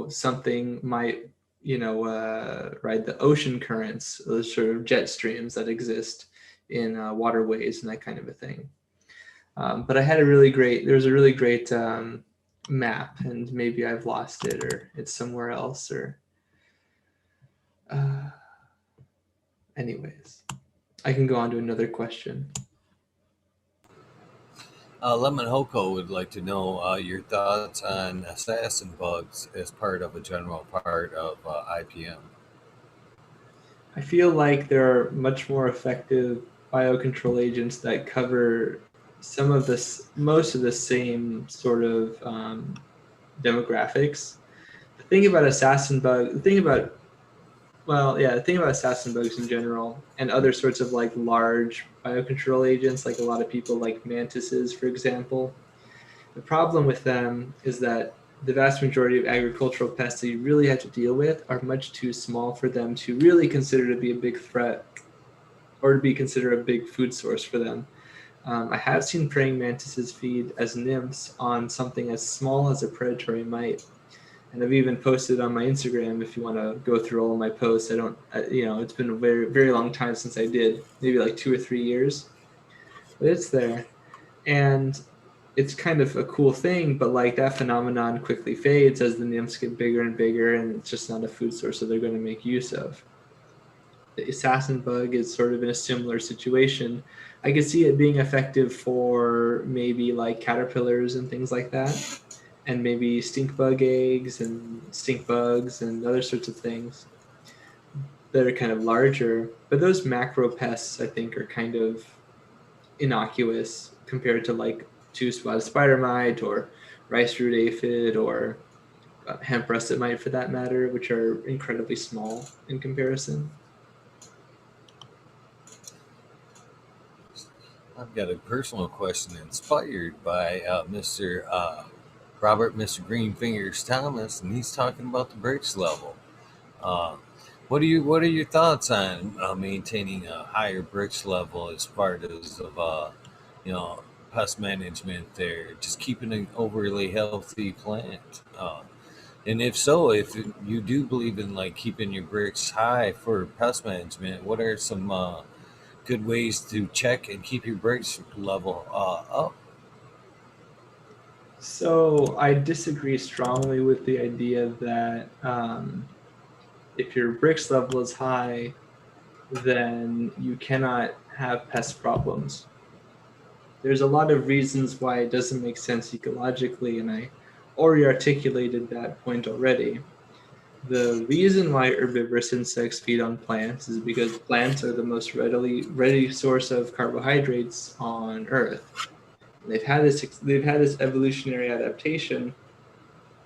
something might ride the ocean currents, those sort of jet streams that exist in waterways and that kind of a thing. But I had there's a really great map, and maybe I've lost it or it's somewhere else, or anyways, I can go on to another question. Lemon Hoko would like to know your thoughts on assassin bugs as part of a general part of IPM. I feel like there are much more effective biocontrol agents that cover most of the same sort of demographics. The thing about assassin bugs in general, and other sorts of like large biocontrol agents, like a lot of people like mantises, for example. The problem with them is that the vast majority of agricultural pests that you really have to deal with are much too small for them to really consider to be a big threat or to be considered a big food source for them. I have seen praying mantises feed as nymphs on something as small as a predatory mite. And I've even posted on my Instagram if you want to go through all of my posts. It's been a very, very long time since I did, maybe like 2 or 3 years, but it's there. And it's kind of a cool thing, but like that phenomenon quickly fades as the nymphs get bigger and bigger, and it's just not a food source that they're going to make use of. The assassin bug is sort of in a similar situation. I could see it being effective for maybe like caterpillars and things like that, and maybe stink bug eggs and stink bugs and other sorts of things that are kind of larger. But those macro pests, I think, are kind of innocuous compared to like two-spotted spider mite or rice root aphid or hemp russet mite for that matter, which are incredibly small in comparison. I've got a personal question inspired by Mr. Robert, Mr. Greenfingers Thomas, and he's talking about the Brix level. Uh, what are your thoughts on maintaining a higher Brix level as part of you know pest management? There, just keeping an overly healthy plant. And if so, if you do believe in like keeping your Brix high for pest management, what are some good ways to check and keep your Brix level up? So I disagree strongly with the idea that if your Brix level is high, then you cannot have pest problems. There's a lot of reasons why it doesn't make sense ecologically, and I already articulated that point already. The reason why herbivorous insects feed on plants is because plants are the most ready source of carbohydrates on Earth. And they've had this evolutionary adaptation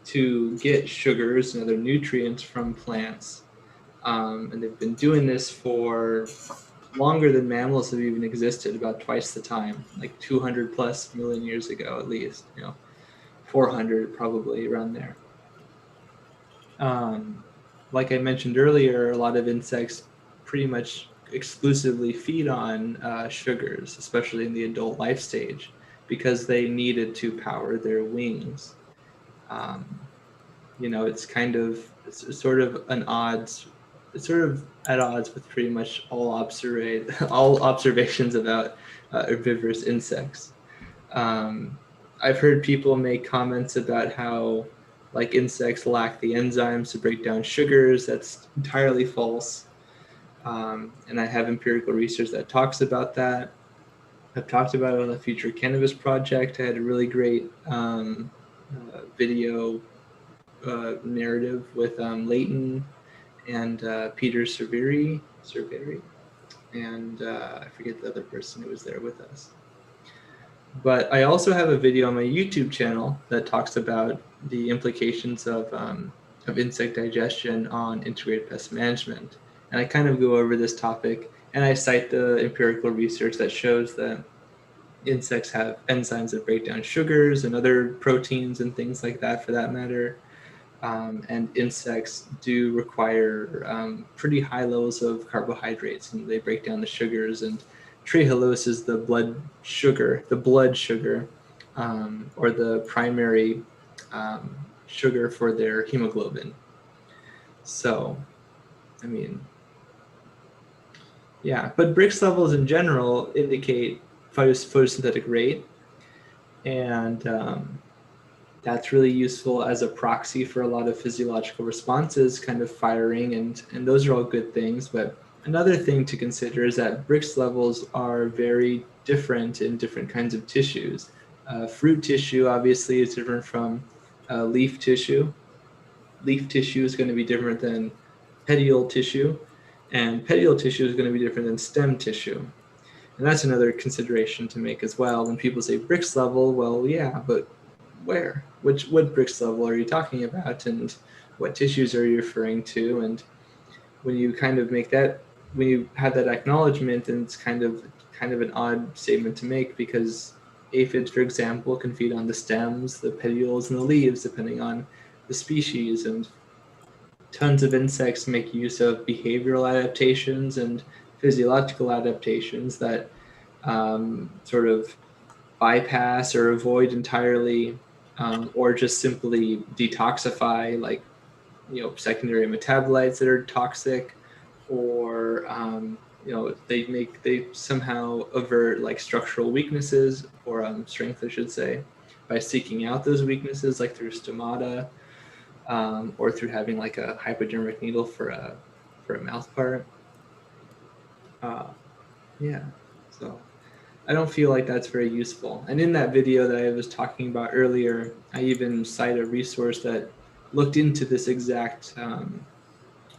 to get sugars and other nutrients from plants, and they've been doing this for longer than mammals have even existed, about twice the time, like 200 plus million years ago at least, 400 probably around there. Um, like I mentioned earlier, a lot of insects pretty much exclusively feed on sugars, especially in the adult life stage, because they need it to power their wings. Um, it's sort of an odds, it's sort of at odds with pretty much all observations about herbivorous insects. Um, I've heard people make comments about how like insects lack the enzymes to break down sugars. That's entirely false. And I have empirical research that talks about that. I've talked about it on the Future Cannabis Project. I had a really great video narrative with Leighton and Peter Cerveri, and I forget the other person who was there with us. But I also have a video on my YouTube channel that talks about the implications of insect digestion on integrated pest management. And I kind of go over this topic, and I cite the empirical research that shows that insects have enzymes that break down sugars and other proteins and things like that for that matter. And insects do require pretty high levels of carbohydrates, and they break down the sugars. And trehalose is the blood sugar, or the primary sugar for their hemoglobin. So, I mean, yeah, but Brix levels in general indicate photosynthetic rate, and that's really useful as a proxy for a lot of physiological responses, kind of firing, and those are all good things. But another thing to consider is that Brix levels are very different in different kinds of tissues. Fruit tissue obviously is different from leaf tissue. Leaf tissue is going to be different than petiole tissue, and petiole tissue is going to be different than stem tissue. And that's another consideration to make as well. When people say Brix level, well, yeah, but where? What Brix level are you talking about, and what tissues are you referring to? And when you kind of make that, when you have that acknowledgement, and it's kind of an odd statement to make, because aphids, for example, can feed on the stems, the petioles, and the leaves, depending on the species. And tons of insects make use of behavioral adaptations and physiological adaptations that sort of bypass or avoid entirely, or just simply detoxify, like secondary metabolites that are toxic, or they somehow avert like structural weaknesses, or strength, I should say, by seeking out those weaknesses, like through stomata, or through having like a hypodermic needle for a mouth part. Yeah, so I don't feel like that's very useful. And in that video that I was talking about earlier, I even cite a resource that looked into this exact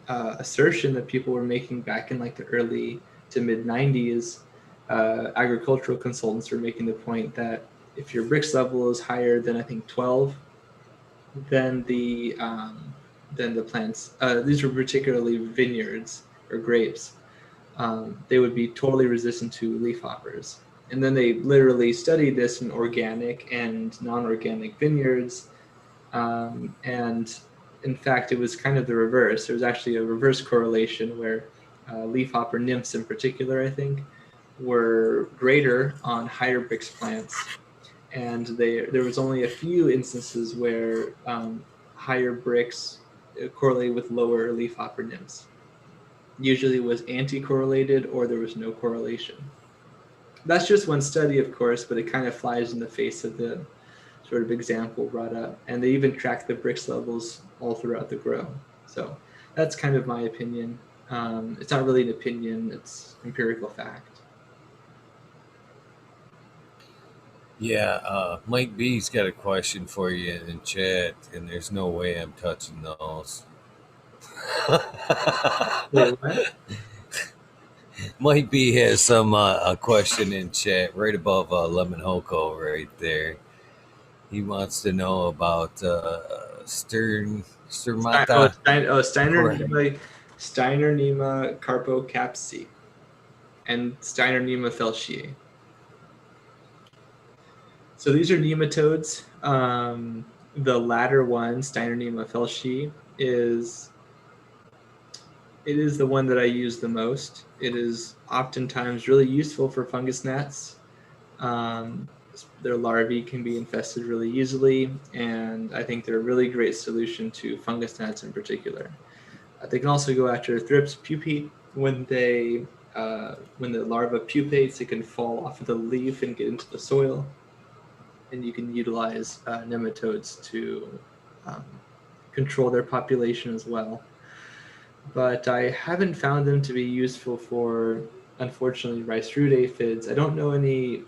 assertion that people were making back in like the early to mid 90s. Agricultural consultants were making the point that if your Brix level is higher than I think 12, then the plants, these were particularly vineyards or grapes, they would be totally resistant to leafhoppers. And then they literally studied this in organic and non-organic vineyards. And in fact, it was kind of the reverse. There was actually a reverse correlation where leafhopper nymphs in particular, I think, were greater on higher Brix plants. And there was only a few instances where higher Brix correlated with lower leafhopper nymphs. Usually it was anti-correlated, or there was no correlation. That's just one study, of course, but it kind of flies in the face of the sort of example brought up. And they even track the Brix levels all throughout the grow. So that's kind of my opinion. It's not really an opinion, it's empirical fact. Yeah, Mike B's got a question for you in chat, and there's no way I'm touching those. Wait, what? Mike B has some a question in chat right above Lemon Hoko right there. He wants to know about Sternmata. Steinernema carpocapsi and Steinernema felschii. So these are nematodes. The latter one, Steinernema felschii, is the one that I use the most. It is oftentimes really useful for fungus gnats. Their larvae can be infested really easily, and I think they're a really great solution to fungus gnats in particular. They can also go after thrips pupae. When the larva pupates, it can fall off of the leaf and get into the soil, and you can utilize nematodes to control their population as well. But I haven't found them to be useful for, unfortunately, rice root aphids. I don't know any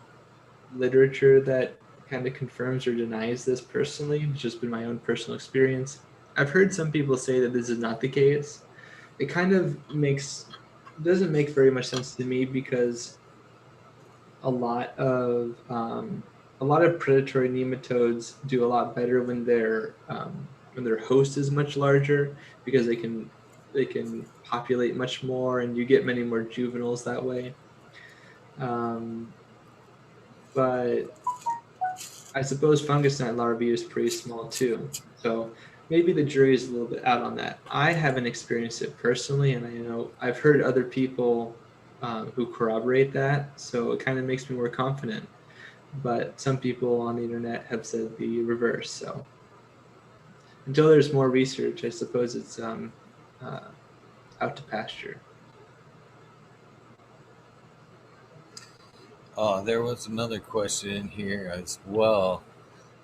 literature that kind of confirms or denies this personally. It's just been my own personal experience. I've heard some people say that this is not the case. It kind of doesn't make very much sense to me, because a lot of predatory nematodes do a lot better when their host is much larger, because they can populate much more, and you get many more juveniles that way. But I suppose fungus gnat larvae is pretty small too. So maybe the jury is a little bit out on that. I haven't experienced it personally, and I know I've heard other people who corroborate that, so it kind of makes me more confident. But some people on the internet have said the reverse. So until there's more research, I suppose it's out to pasture. There was another question in here as well.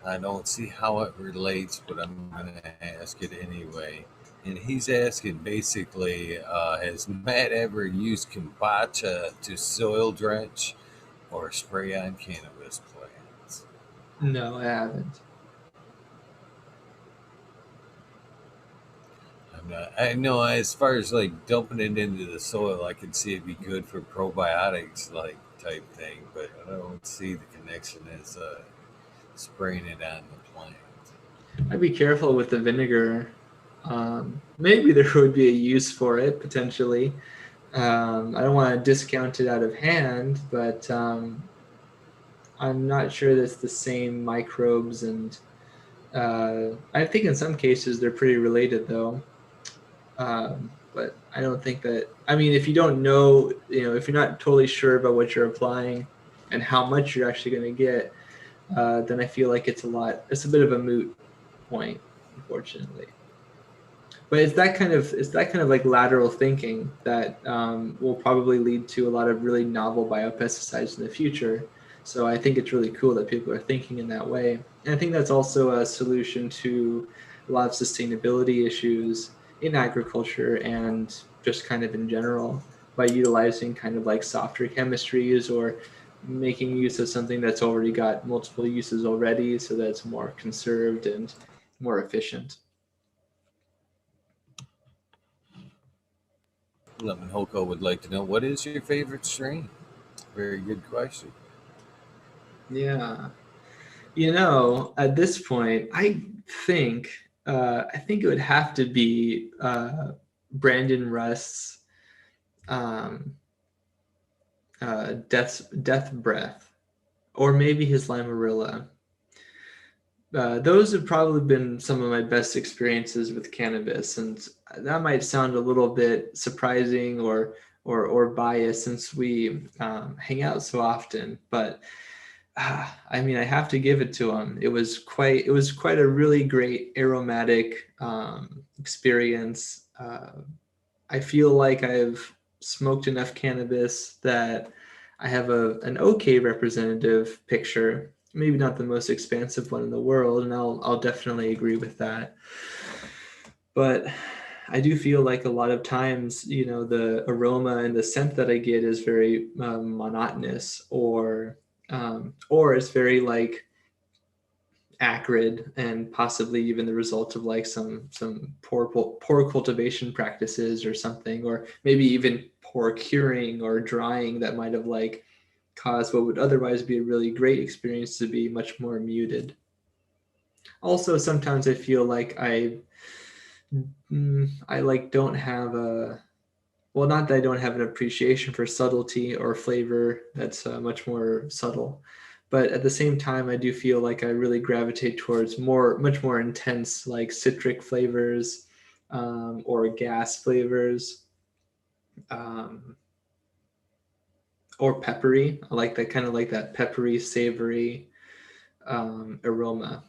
I don't see how it relates, but I'm going to ask it anyway. And he's asking basically, has Matt ever used kombucha to soil drench or spray on cannabis plants? No, I haven't. I know as far as like dumping it into the soil, I can see it be good for probiotics like type thing, but I don't see the connection as spraying it on the plant. I'd be careful with the vinegar. Maybe there would be a use for it potentially. I don't want to discount it out of hand, but I'm not sure that's the same microbes, and I think in some cases they're pretty related though. But I don't think that. I mean, if you don't know, if you're not totally sure about what you're applying and how much you're actually going to get, then I feel like it's a bit of a moot point, unfortunately. But it's that kind of like lateral thinking that will probably lead to a lot of really novel biopesticides in the future. So I think it's really cool that people are thinking in that way. And I think that's also a solution to a lot of sustainability issues in agriculture and just kind of in general, by utilizing kind of like softer chemistries or making use of something that's already got multiple uses already, so that it's more conserved and more efficient. Lemon Hoko would like to know, what is your favorite strain? Very good question. Yeah. At this point, think I think it would have to be Brandon Rust's um, Death Breath, or maybe his Limarilla. Those have probably been some of my best experiences with cannabis, and that might sound a little bit surprising or biased since we hang out so often, but I mean, I have to give it to him. It was quite a really great aromatic experience. I feel like I've smoked enough cannabis that I have an okay representative picture. Maybe not the most expansive one in the world, and I'll definitely agree with that. But I do feel like a lot of times, the aroma and the scent that I get is very monotonous, or it's very like acrid, and possibly even the result of like some poor cultivation practices or something, or maybe even poor curing or drying that might have like caused what would otherwise be a really great experience to be much more muted. Also, sometimes I feel like I like don't have a well, not that I don't have an appreciation for subtlety or flavor that's much more subtle, but at the same time, I do feel like I really gravitate towards much more intense, like citric flavors or gas flavors, um, or peppery. I like that kind of like that peppery, savory aroma.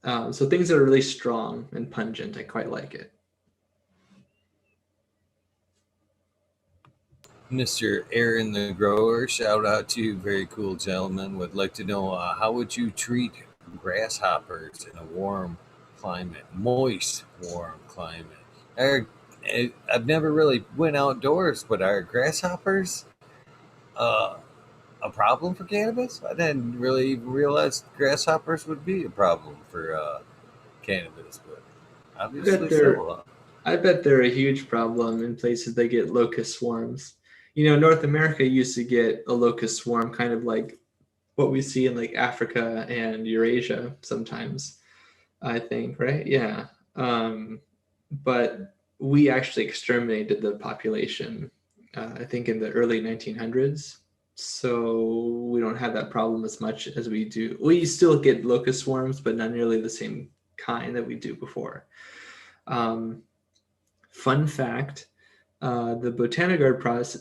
So things that are really strong and pungent, I quite like it. Mr. Aaron the Grower, shout out to you, very cool gentleman. Would like to know, how would you treat grasshoppers in a warm climate, moist, warm climate? Are, I've never really went outdoors, but are grasshoppers uh, a problem for cannabis? I didn't really even realize grasshoppers would be a problem for cannabis, but I bet obviously they're so. I bet they're a huge problem in places that get locust swarms. North America used to get a locust swarm, kind of like what we see in like Africa and Eurasia sometimes, I think, right? Yeah. But we actually exterminated the population, I think, in the early 1900s. So we don't have that problem as much as we do. We still get locust swarms, but not nearly the same kind that we do before. Um, Fun fact, the Botanigard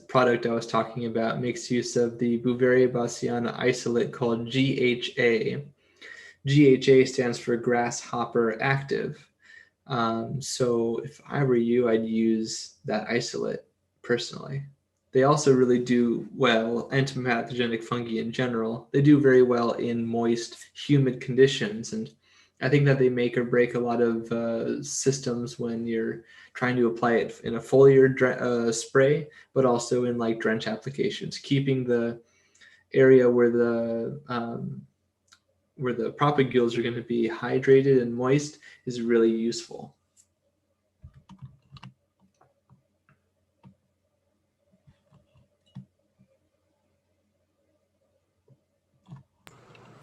product I was talking about makes use of the Beauveria bassiana isolate called GHA. GHA stands for grasshopper active. So if I were you, I'd use that isolate personally. They also really do well, antipathogenic fungi in general. They do very well in moist, humid conditions. And I think that they make or break a lot of systems when you're trying to apply it in a foliar spray, but also in like drench applications, keeping the area where the propagules are going to be hydrated and moist is really useful.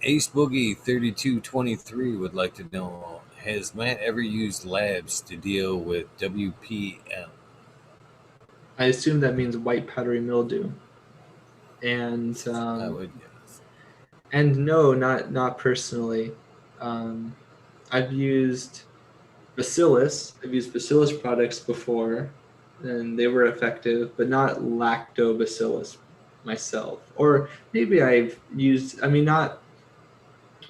Ace Boogie 3223 would like to know, has Matt ever used labs to deal with WPM? I assume that means white powdery mildew. And I would guess. And no, not personally. Um, I've used Bacillus. I've used Bacillus products before, and they were effective, but not lactobacillus myself. Or maybe I've used. I mean, not.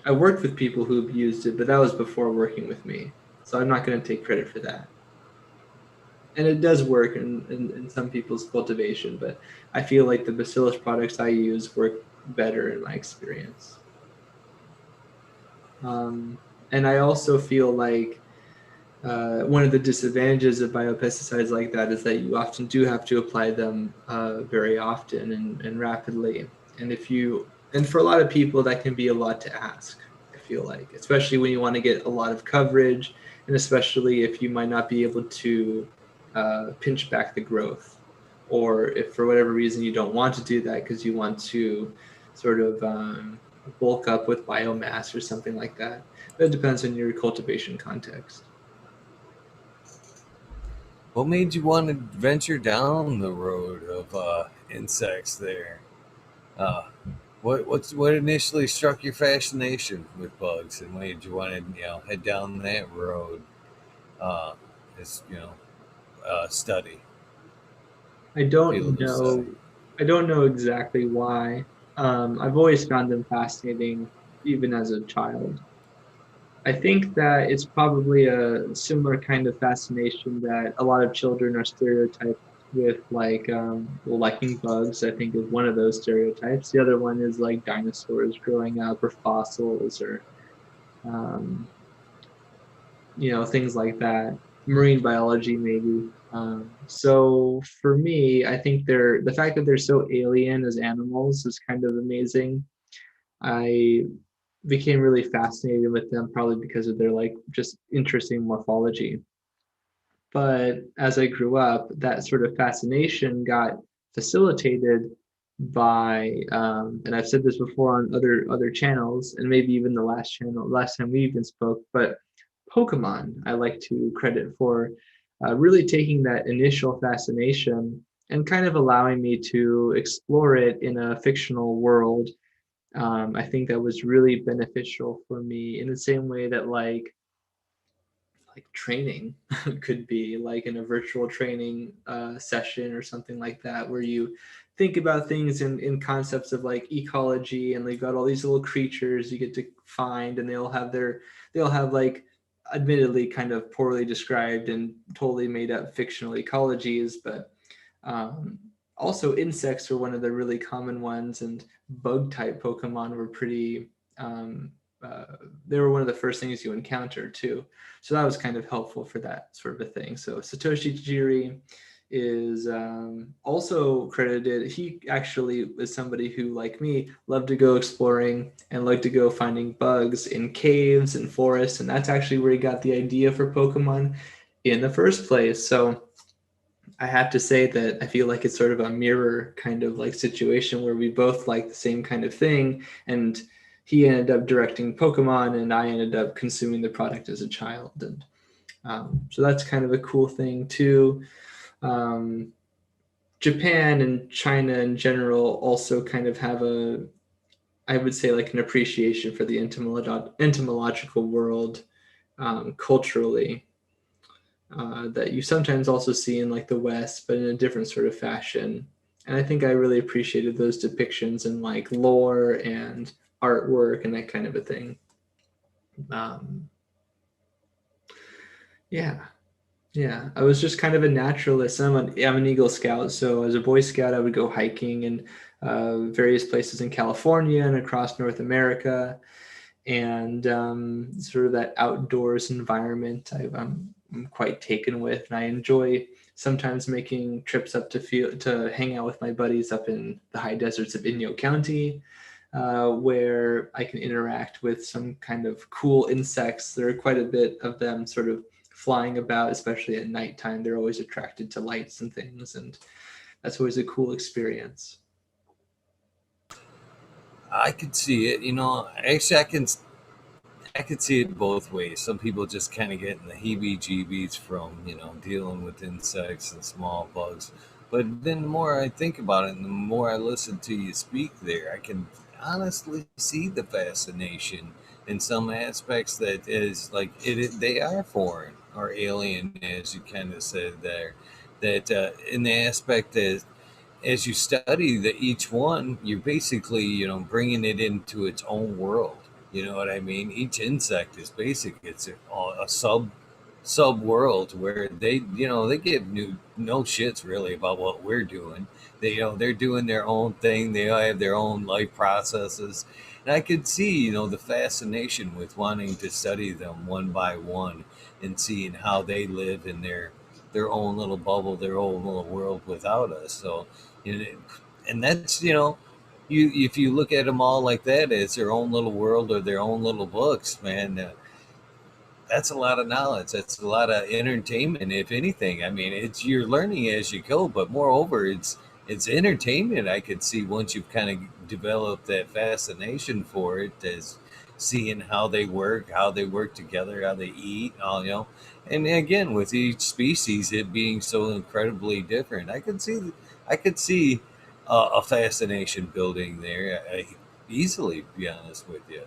I worked with people who've used it, but that was before working with me. So I'm not going to take credit for that. And it does work in some people's cultivation, but I feel like the Bacillus products I use work better in my experience. Um, and I also feel like one of the disadvantages of biopesticides like that is that you often do have to apply them very often and rapidly. And if you, and for a lot of people, that can be a lot to ask, I feel like, especially when you want to get a lot of coverage, and especially if you might not be able to pinch back the growth, or if for whatever reason you don't want to do that because you want to sort of bulk up with biomass or something like that. But it depends on your cultivation context. What made you want to venture down the road of insects there? Uh, what initially struck your fascination with bugs and made you want to head down that road? Uh, as study, I don't field of know. study. I don't know exactly why. I've always found them fascinating, even as a child. I think that it's probably a similar kind of fascination that a lot of children are stereotyped with, like well, liking bugs. I think is one of those stereotypes. The other one is like dinosaurs growing up, or fossils, or um, things like that. Marine biology, maybe. So for me, I think the fact that they're so alien as animals is kind of amazing. I became really fascinated with them probably because of their like just interesting morphology. But as I grew up, that sort of fascination got facilitated by, and I've said this before on other channels, and maybe even the last time we even spoke, but Pokemon, I like to credit for really taking that initial fascination and kind of allowing me to explore it in a fictional world. I think that was really beneficial for me in the same way that like training could be like in a virtual training session or something like that, where you think about things in concepts of like ecology, and they've got all these little creatures you get to find, and they'll have like admittedly kind of poorly described and totally made up fictional ecologies, but um, also insects were one of the really common ones, and bug type Pokemon were pretty um, uh, they were one of the first things you encountered too. So that was kind of helpful for that sort of a thing. So Satoshi Tajiri is also credited. He actually was somebody who, like me, loved to go exploring and loved to go finding bugs in caves and forests. And that's actually where he got the idea for Pokemon in the first place. So I have to say that I feel like it's sort of a mirror kind of like situation where we both like the same kind of thing. And he ended up directing Pokemon, and I ended up consuming the product as a child. And so that's kind of a cool thing too. Um, Japan and China in general also kind of have I would say, like an appreciation for the entomological world culturally, that you sometimes also see in like the West, but in a different sort of fashion. And I think I really appreciated those depictions in like lore and artwork and that kind of a thing. Um, yeah, yeah. I was just kind of a naturalist. I'm an Eagle Scout, so as a Boy Scout, I would go hiking in various places in California and across North America, and sort of that outdoors environment I'm quite taken with, and I enjoy sometimes making trips up to hang out with my buddies up in the high deserts of Inyo County, where I can interact with some kind of cool insects. There are quite a bit of them sort of flying about, especially at nighttime. They're always attracted to lights and things, and that's always a cool experience. I could see it. Actually, I could see it both ways. Some people just kind of get in the heebie-jeebies from dealing with insects and small bugs. But then the more I think about it, and the more I listen to you speak, there, honestly see the fascination in some aspects that is like they are foreign or alien, as you kind of said there. That in the aspect that as you study the each one, you're basically bringing it into its own world. You know what I mean? Each insect is basic. It's a sub world where they give no shits really about what we're doing. They're doing their own thing. They all have their own life processes, and I could see the fascination with wanting to study them one by one and seeing how they live in their own little bubble, their own little world without us. So, you know, and that's you if you look at them all like that as their own little world or their own little books, man. That's a lot of knowledge. That's a lot of entertainment, if anything. I mean, it's you're learning as you go, but moreover, it's entertainment. I could see once you've kind of developed that fascination for it, as seeing how they work together, how they eat, all and again with each species, it being so incredibly different. I could see a fascination building there easily. To be honest with you.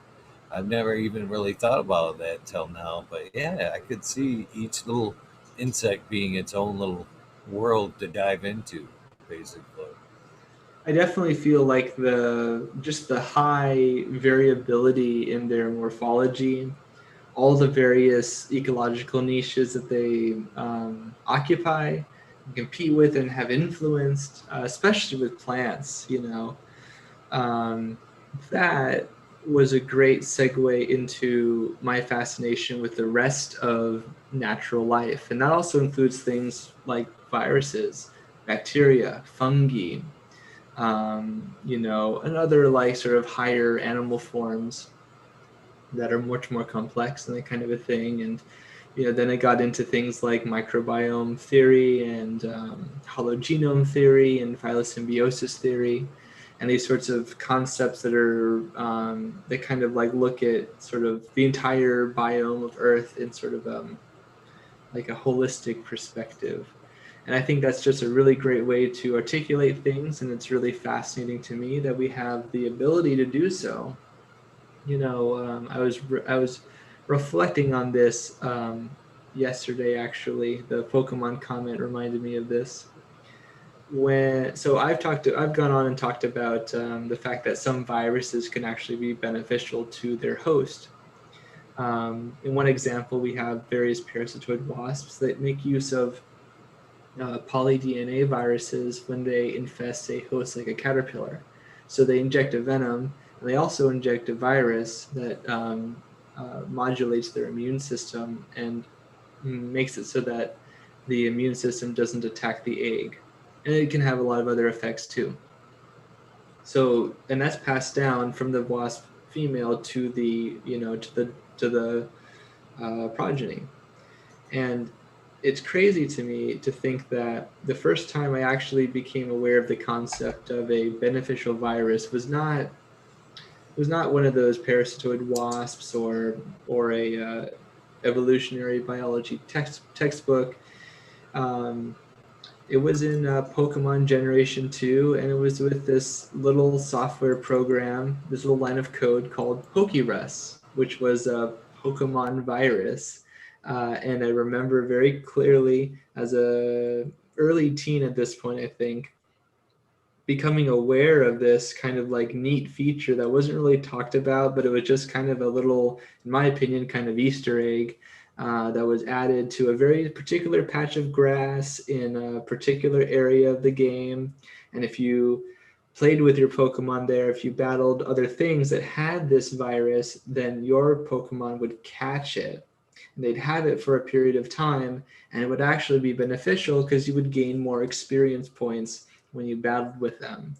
I've never even really thought about that till now, but yeah, I could see each little insect being its own little world to dive into, basically. I definitely feel like the high variability in their morphology, all the various ecological niches that they occupy, and compete with, and have influenced, especially with plants. Um, that was a great segue into my fascination with the rest of natural life, and that also includes things like viruses, bacteria, fungi, and other like sort of higher animal forms that are much more complex and that kind of a thing. And then I got into things like microbiome theory and hologenome theory and phylosymbiosis theory, and these sorts of concepts that are that kind of like look at sort of the entire biome of Earth in sort of like a holistic perspective. And I think that's just a really great way to articulate things, and it's really fascinating to me that we have the ability to do so. I was reflecting on this yesterday. Actually, the Pokemon comment reminded me of this. I've gone on and talked about the fact that some viruses can actually be beneficial to their host. In one example, we have various parasitoid wasps that make use of poly-DNA viruses when they infest a host like a caterpillar. So they inject a venom, and they also inject a virus that modulates their immune system and makes it so that the immune system doesn't attack the egg. And it can have a lot of other effects too. So, and that's passed down from the wasp female to the progeny. And it's crazy to me to think that the first time I actually became aware of the concept of a beneficial virus was not one of those parasitoid wasps or a evolutionary biology textbook. Um, it was in Pokemon Generation 2, and it was with this little software program, this little line of code called Pokerus, which was a Pokemon virus. And I remember very clearly as a early teen at this point, I think, becoming aware of this kind of like neat feature that wasn't really talked about, but it was just kind of a little, in my opinion, kind of Easter egg that was added to a very particular patch of grass in a particular area of the game. And if you played with your Pokemon there, if you battled other things that had this virus, then your Pokemon would catch it. And they'd have it for a period of time, and it would actually be beneficial because you would gain more experience points when you battled with them.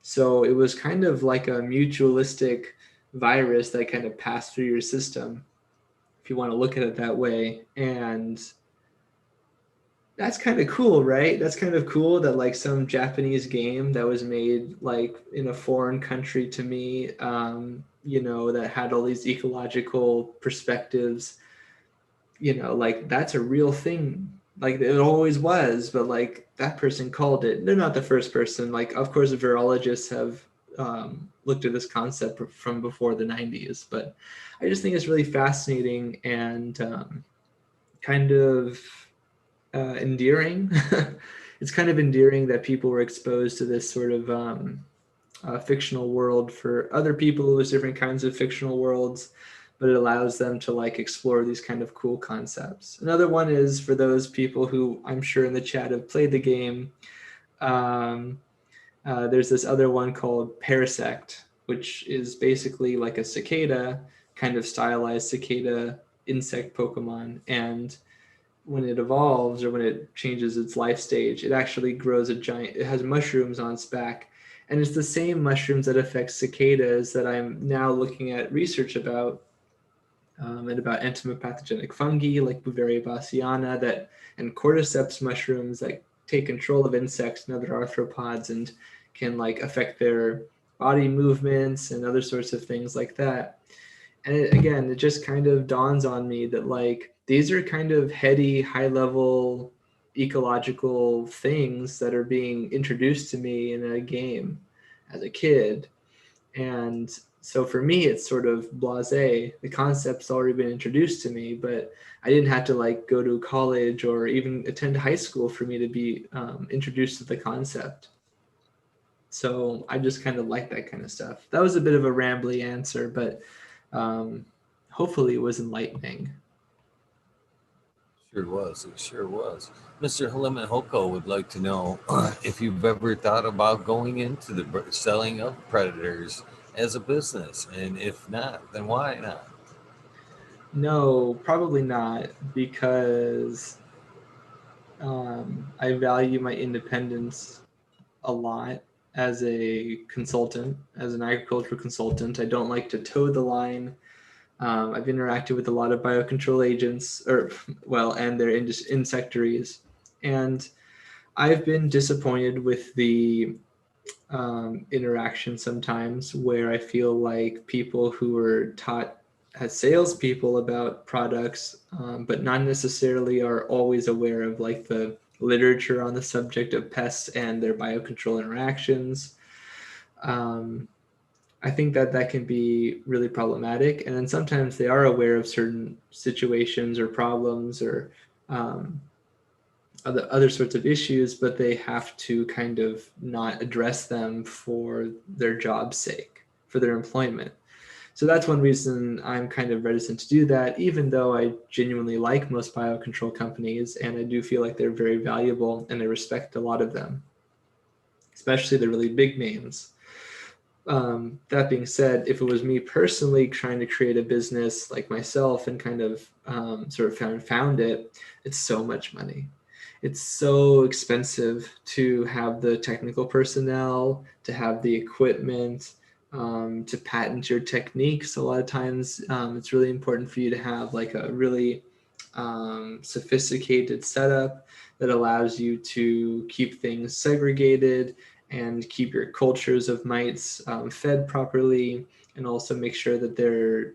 So it was kind of like a mutualistic virus that kind of passed through your system, if you want to look at it that way. And that's kind of cool, right? That's kind of cool that like some Japanese game that was made like in a foreign country to me, that had all these ecological perspectives, like that's a real thing. Like it always was, but like that person called it. They're not the first person. Like, of course, virologists have looked at this concept from before the 90s. But I just think it's really fascinating and kind of endearing. It's kind of endearing that people were exposed to this sort of fictional world for other people. There's different kinds of fictional worlds, but it allows them to like explore these kind of cool concepts. Another one is for those people who I'm sure in the chat have played the game. Um, there's this other one called Parasect, which is basically like a cicada, kind of stylized cicada insect Pokemon. And when it evolves or when it changes its life stage, it actually grows it has mushrooms on its back. And it's the same mushrooms that affect cicadas that I'm now looking at research about, and about entomopathogenic fungi like Beauveria bassiana and cordyceps mushrooms that take control of insects and other arthropods and can like affect their body movements and other sorts of things like that. And it just kind of dawns on me that like these are kind of heady, high level ecological things that are being introduced to me in a game as a kid. And so for me, it's sort of blasé. The concept's already been introduced to me, but I didn't have to like go to college or even attend high school for me to be introduced to the concept. So I just kind of like that kind of stuff. That was a bit of a rambly answer, but hopefully it was enlightening. Sure was. It sure was. Mr. Haliman Hoko would like to know if you've ever thought about going into the selling of predators as a business, and if not, then why not? No, probably not, because I value my independence a lot as a consultant, as an agricultural consultant. I don't like to toe the line. I've interacted with a lot of biocontrol agents, and their insectaries, and I've been disappointed with the interaction sometimes where I feel like people who are taught as salespeople about products, but not necessarily are always aware of like the literature on the subject of pests and their biocontrol interactions. Um, I think that can be really problematic. And then sometimes they are aware of certain situations or problems or um, other sorts of issues, but they have to kind of not address them for their job's sake, for their employment. So that's one reason I'm kind of reticent to do that, even though I genuinely like most biocontrol companies and I do feel like they're very valuable and I respect a lot of them, especially the really big names. That being said, if it was me personally trying to create a business like myself and kind of sort of found it, it's so much money. It's so expensive to have the technical personnel, to have the equipment, to patent your techniques. A lot of times, it's really important for you to have like a really sophisticated setup that allows you to keep things segregated and keep your cultures of mites fed properly, and also make sure that they're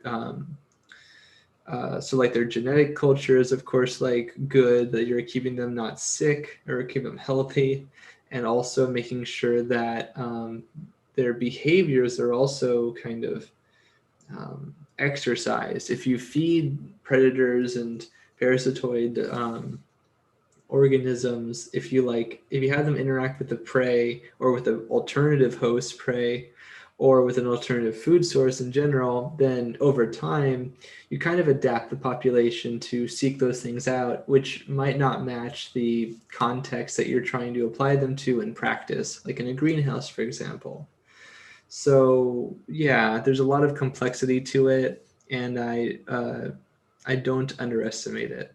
so like their genetic culture is of course like good, that you're keeping them not sick or keep them healthy, and also making sure that their behaviors are also kind of exercised. If you feed predators and parasitoid organisms, if you have them interact with the prey or with the alternative host prey or with an alternative food source in general, then over time you kind of adapt the population to seek those things out, which might not match the context that you're trying to apply them to in practice, like in a greenhouse, for example. So yeah, there's a lot of complexity to it, and I don't underestimate it.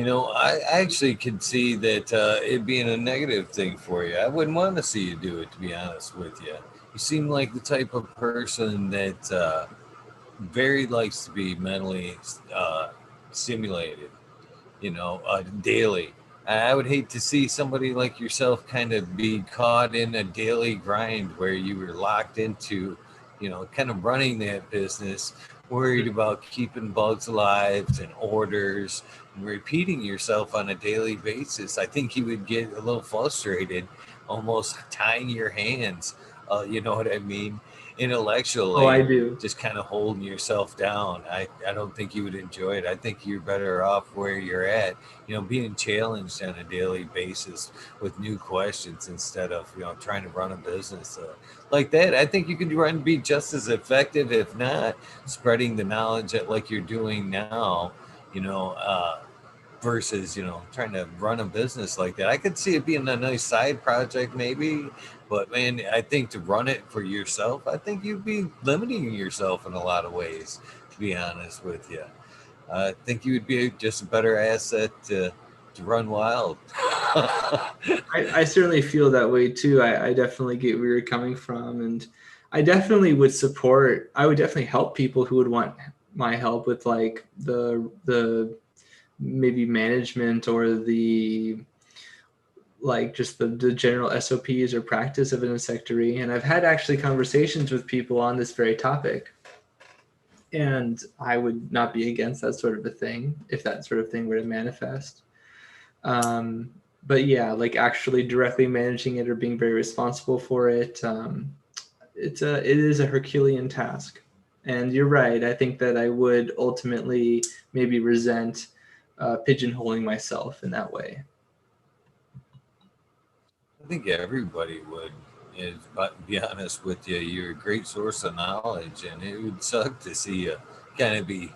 I actually could see that it being a negative thing for you. I wouldn't want to see you do it, to be honest with you. You seem like the type of person that very likes to be mentally stimulated, daily. I would hate to see somebody like yourself kind of be caught in a daily grind where you were locked into, kind of running that business worried about keeping bugs alive and orders and repeating yourself on a daily basis, I think you would get a little frustrated, almost tying your hands. You know what I mean? Oh, I Intellectually, do. just kind of holding yourself down. I don't think you would enjoy it. I think you're better off where you're at, being challenged on a daily basis with new questions instead of, trying to run a business like that. I think you could run be just as effective, if not spreading the knowledge that like you're doing now, you know, versus, trying to run a business like that. I could see it being a nice side project maybe, but man, I think to run it for yourself, I think you'd be limiting yourself in a lot of ways, to be honest with you. I think you would be just a better asset to run wild. I certainly feel that way too. I definitely get where you're coming from, and I definitely would support. I would definitely help people who would want my help with like the maybe management or the like just the general SOPs or practice of an insectary. And I've had actually conversations with people on this very topic, and I would not be against that sort of a thing if that sort of thing were to manifest. Um, but yeah, like actually directly managing it or being very responsible for it, it is a Herculean task. And you're right. I think that I would ultimately maybe resent pigeonholing myself in that way. I think everybody would. But to be honest with you, you're a great source of knowledge, and it would suck to see you kind of be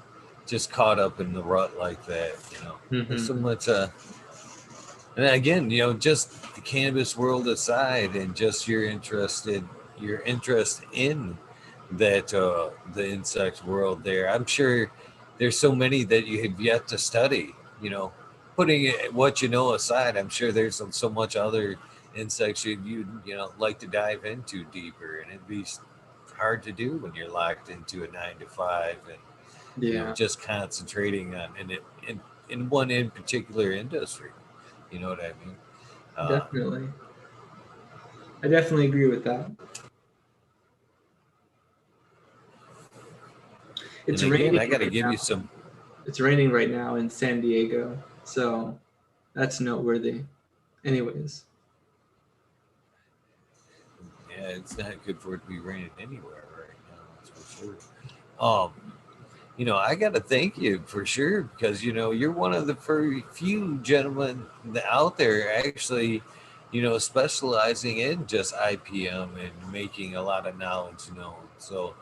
just caught up in the rut like that. There's so Mm-hmm. much. And again, just the cannabis world aside, and just your interest in that the insect world. There, I'm sure there's so many that you have yet to study. Putting what you know aside, I'm sure there's so much other insects you'd like to dive into deeper, and it'd be hard to do when you're locked into a 9 to 5 and Yeah, just concentrating on in one in particular industry. You know what I mean? Uh, definitely. I definitely agree with that. and It's again, raining I got to right give now. you some. It's raining right now in San Diego, so that's noteworthy. Anyways, Yeah, it's not good for it to be raining anywhere right now. That's for sure. Um, I got to thank you for sure because you're one of the very few gentlemen out there actually, specializing in just IPM and making a lot of knowledge known. So,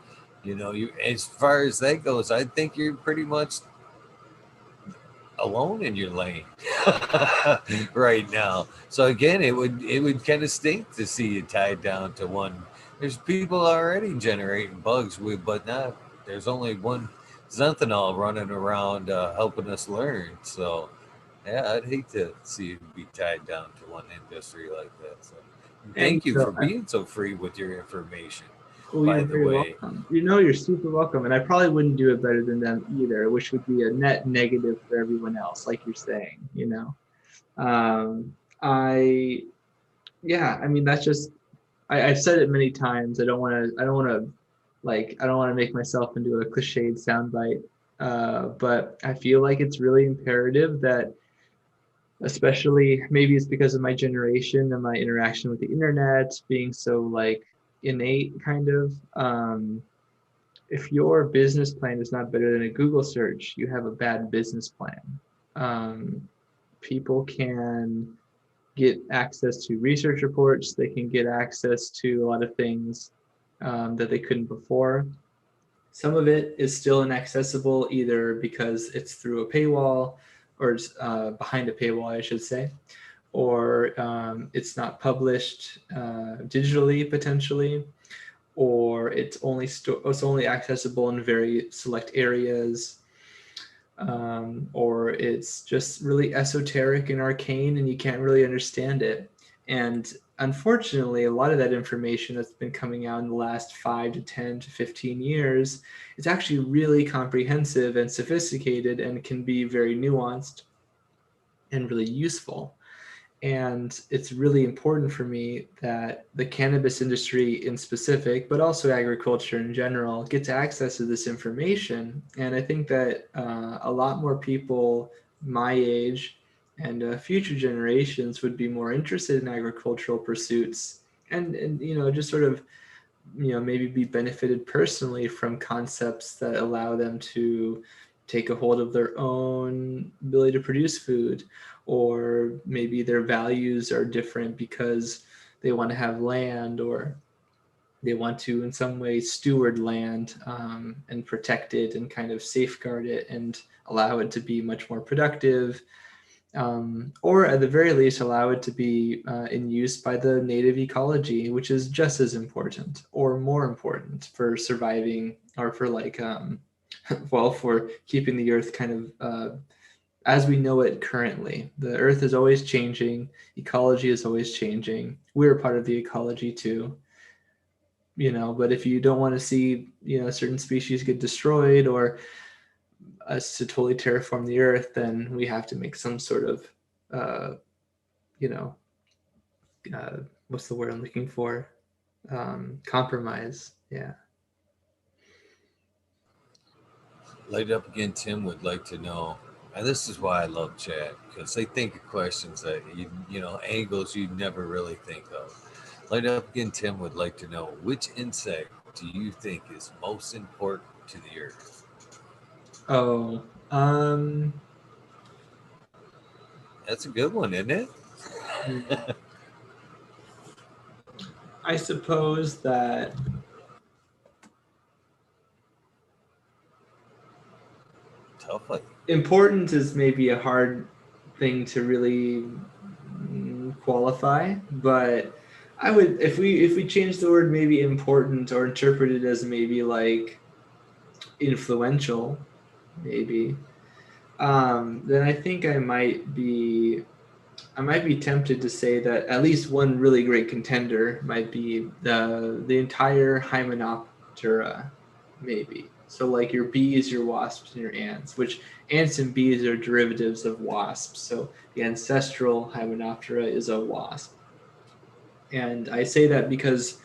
you as far as that goes, I think you're pretty much alone in your lane right now. So again, it would kind of stink to see you tied down to one. There's people already generating bugs with, but not. There's only one xanthanol running around helping us learn. So yeah, I'd hate to see you be tied down to one industry like that. So and thank you for being so free with your information. oh, By you're the very way, welcome. You're super welcome. And I probably wouldn't do it better than them either, which would be a net negative for everyone else, like you're saying. Um, I, yeah, I mean, that's just, I've said it many times. I don't want to make myself into a cliched soundbite. But I feel like it's really imperative that, especially maybe it's because of my generation and my interaction with the internet being so like innate kind of, if your business plan is not better than a Google search, you have a bad business plan. People can get access to research reports, they can get access to a lot of things that they couldn't before. Some of it is still inaccessible either because it's through a paywall or it's behind a paywall, I should say, or it's not published digitally potentially, or it's only accessible in very select areas, or it's just really esoteric and arcane and you can't really understand it. And unfortunately, a lot of that information that's been coming out in the last 5 to 10 to 15 years is actually really comprehensive and sophisticated and can be very nuanced and really useful. And it's really important for me that the cannabis industry in specific, but also agriculture in general, gets access to this information. And I think that a lot more people my age and future generations would be more interested in agricultural pursuits, and just sort of maybe be benefited personally from concepts that allow them to take a hold of their own ability to produce food, or maybe their values are different because they want to have land, or they want to in some way steward land, and protect it and kind of safeguard it and allow it to be much more productive, or at the very least allow it to be in use by the native ecology, which is just as important or more important for surviving, or for well, for keeping the earth kind of as we know it currently. The earth is always changing, ecology is always changing. We're part of the ecology too. But if you don't want to see certain species get destroyed, or us to totally terraform the earth, then we have to make some sort of uh, you know, what's the word I'm looking for? Compromise. Yeah. Light Up Again Tim would like to know, and this is why I love chat, because they think of questions that angles you'd never really think of. Light Up Again Tim would like to know, which insect do you think is most important to the earth? Oh, That's a good one, isn't it? I suppose that Tough one. important is maybe a hard thing to really qualify, but I would, if we change the word maybe important, or interpret it as maybe like influential, maybe, then I think I might be tempted to say that at least one really great contender might be the entire Hymenoptera, maybe. So like your bees, your wasps, and your ants, which ants and bees are derivatives of wasps. So the ancestral Hymenoptera is a wasp. And I say that because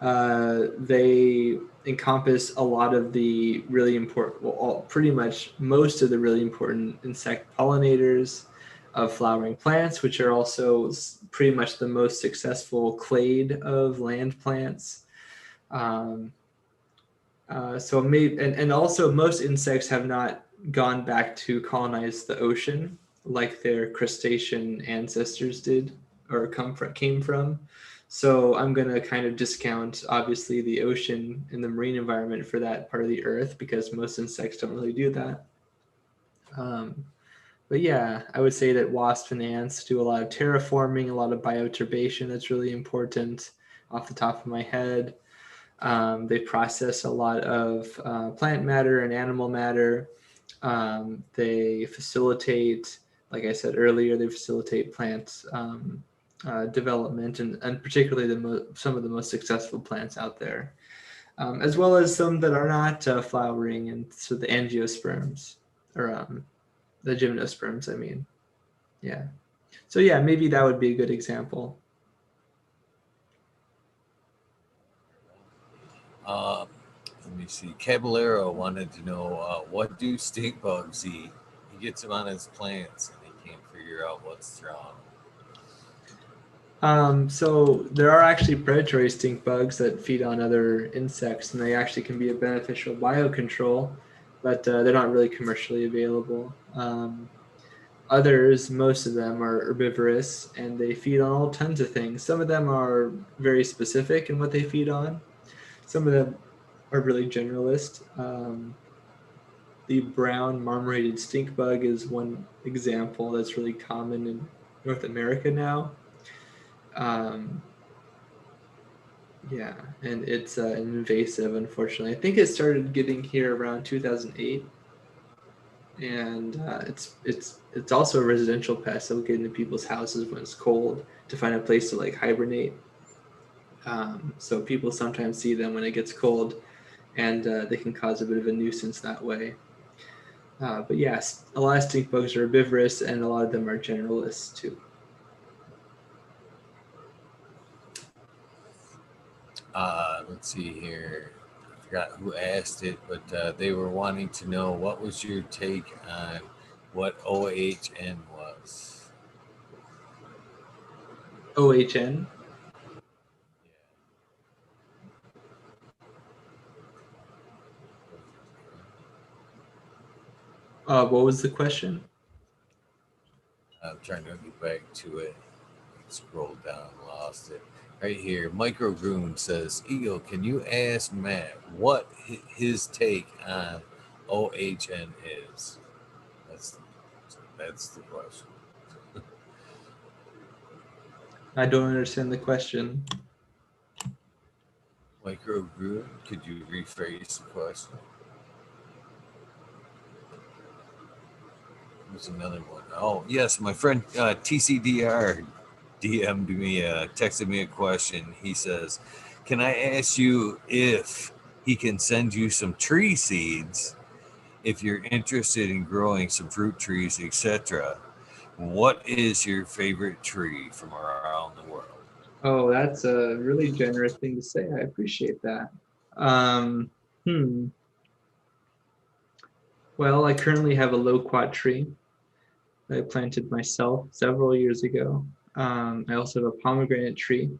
they encompass a lot of the really important, well, pretty much most of the really important insect pollinators of flowering plants, which are also pretty much the most successful clade of land plants. Um, so maybe, and also most insects have not gone back to colonize the ocean like their crustacean ancestors did, or came from. So I'm going to kind of discount obviously the ocean and the marine environment for that part of the earth, because most insects don't really do that. Um, but yeah, I would say that wasps and ants do a lot of terraforming, a lot of bioturbation that's really important off the top of my head. They process a lot of plant matter and animal matter. They facilitate, like I said earlier, they facilitate plant development, and particularly some of the most successful plants out there, as well as some that are not flowering, and so the angiosperms, or the gymnosperms, I mean. Yeah. So yeah, maybe that would be a good example. Uh, Let me see. Caballero wanted to know, what do stink bugs eat? He gets them on his plants and he can't figure out what's wrong. So there are actually predatory stink bugs that feed on other insects, and they actually can be a beneficial biocontrol, but they're not really commercially available. Others, most of them, are herbivorous, and they feed on all tons of things. Some of them are very specific in what they feed on. Some of them are really generalist. The brown marmorated stink bug is one example that's really common in North America now. Um, Yeah, and it's an invasive, unfortunately. I think it started getting here around 2008, and it's also a residential pest. It'll get into people's houses when it's cold to find a place to like hibernate. So people sometimes see them when it gets cold, and they can cause a bit of a nuisance that way. But yes, a lot of stink bugs are herbivorous, and a lot of them are generalists too. Let's see here. I forgot who asked it, but they were wanting to know what was your take on what OHN was. OHN. What was the question? I'm trying to get back to it. Scroll down, lost it. Right here, Micro Goon says, Eagle, can you ask Matt what his take on OHN is? That's that's the question. I don't understand the question. Micro Goon, could you rephrase the question? There's another one. Oh, yes, my friend TCDR DM'd me, texted me a question. He says, can I ask you if he can send you some tree seeds if you're interested in growing some fruit trees, etc.? What is your favorite tree from around the world? Oh, that's a really generous thing to say. I appreciate that. Um, hmm. Well, I currently have a loquat tree that I planted myself several years ago. I also have a pomegranate tree,